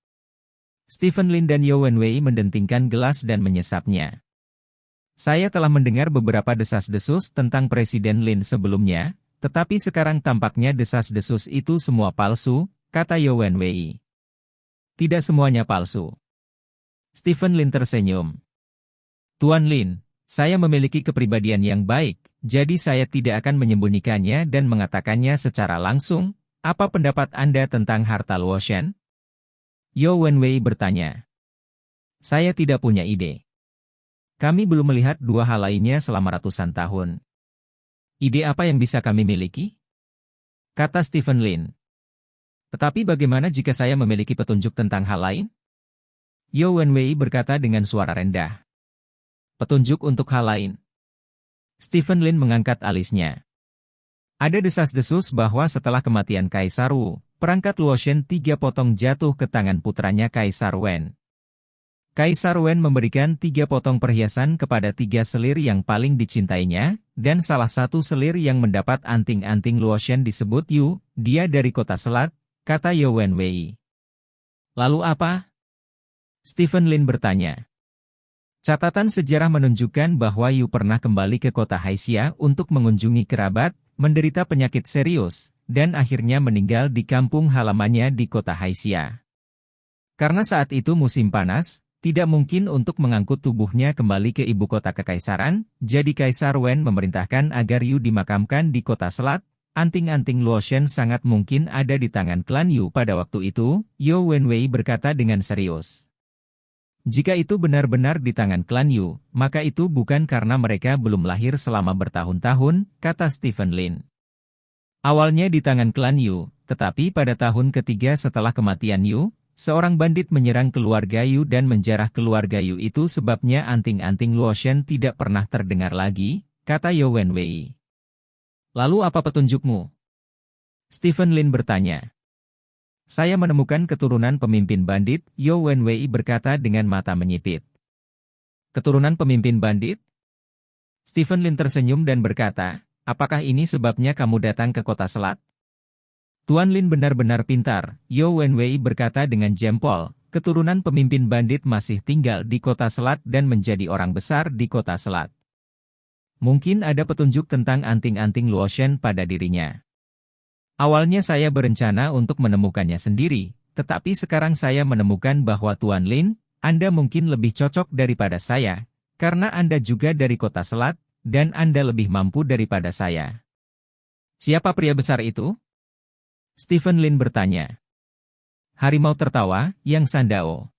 Stephen Lin dan Yo Wenwei mendentingkan gelas dan menyesapnya. Saya telah mendengar beberapa desas-desus tentang Presiden Lin sebelumnya, tetapi sekarang tampaknya desas-desus itu semua palsu, kata Yo Wenwei. Tidak semuanya palsu. Stephen Lin tersenyum. Tuan Lin, saya memiliki kepribadian yang baik, jadi saya tidak akan menyembunyikannya dan mengatakannya secara langsung. Apa pendapat Anda tentang harta Luoshan? Yo Wenwei bertanya. Saya tidak punya ide. Kami belum melihat 2 hal lainnya selama ratusan tahun. Ide apa yang bisa kami miliki? Kata Stephen Lin. Tetapi bagaimana jika saya memiliki petunjuk tentang hal lain? Yo Wenwei berkata dengan suara rendah. Petunjuk untuk hal lain. Stephen Lin mengangkat alisnya. Ada desas-desus bahwa setelah kematian Kaisar Wu, perangkat Luoshan 3 potong jatuh ke tangan putranya Kaisar Wen. Kaisar Wen memberikan 3 potong perhiasan kepada 3 selir yang paling dicintainya, dan salah satu selir yang mendapat anting-anting Luoshan disebut Yu, dia dari kota Selat, kata Yo Wenwei. Lalu apa? Stephen Lin bertanya. Catatan sejarah menunjukkan bahwa Yu pernah kembali ke kota Haixia untuk mengunjungi kerabat, menderita penyakit serius, dan akhirnya meninggal di kampung halamannya di kota Haixia. Karena saat itu musim panas, tidak mungkin untuk mengangkut tubuhnya kembali ke ibu kota kekaisaran, jadi Kaisar Wen memerintahkan agar Yu dimakamkan di kota Selat. Anting-anting Luoshan sangat mungkin ada di tangan klan Yu pada waktu itu, Yo Wenwei berkata dengan serius. Jika itu benar-benar di tangan klan Yu, maka itu bukan karena mereka belum lahir selama bertahun-tahun, kata Stephen Lin. Awalnya di tangan klan Yu, tetapi pada tahun ketiga setelah kematian Yu, seorang bandit menyerang keluarga Yu dan menjarah keluarga Yu itu sebabnya anting-anting Luoshan tidak pernah terdengar lagi, kata Yo Wenwei. Lalu apa petunjukmu? Stephen Lin bertanya. Saya menemukan keturunan pemimpin bandit, Yo Wenwei berkata dengan mata menyipit. Keturunan pemimpin bandit? Stephen Lin tersenyum dan berkata, apakah ini sebabnya kamu datang ke kota Selat? Tuan Lin benar-benar pintar, Yo Wenwei berkata dengan jempol, keturunan pemimpin bandit masih tinggal di kota Selat dan menjadi orang besar di kota Selat. Mungkin ada petunjuk tentang anting-anting Luoshan pada dirinya. Awalnya saya berencana untuk menemukannya sendiri, tetapi sekarang saya menemukan bahwa Tuan Lin, Anda mungkin lebih cocok daripada saya, karena Anda juga dari kota Selat, dan Anda lebih mampu daripada saya. Siapa pria besar itu? Stephen Lin bertanya. Harimau tertawa, Yang Sandao.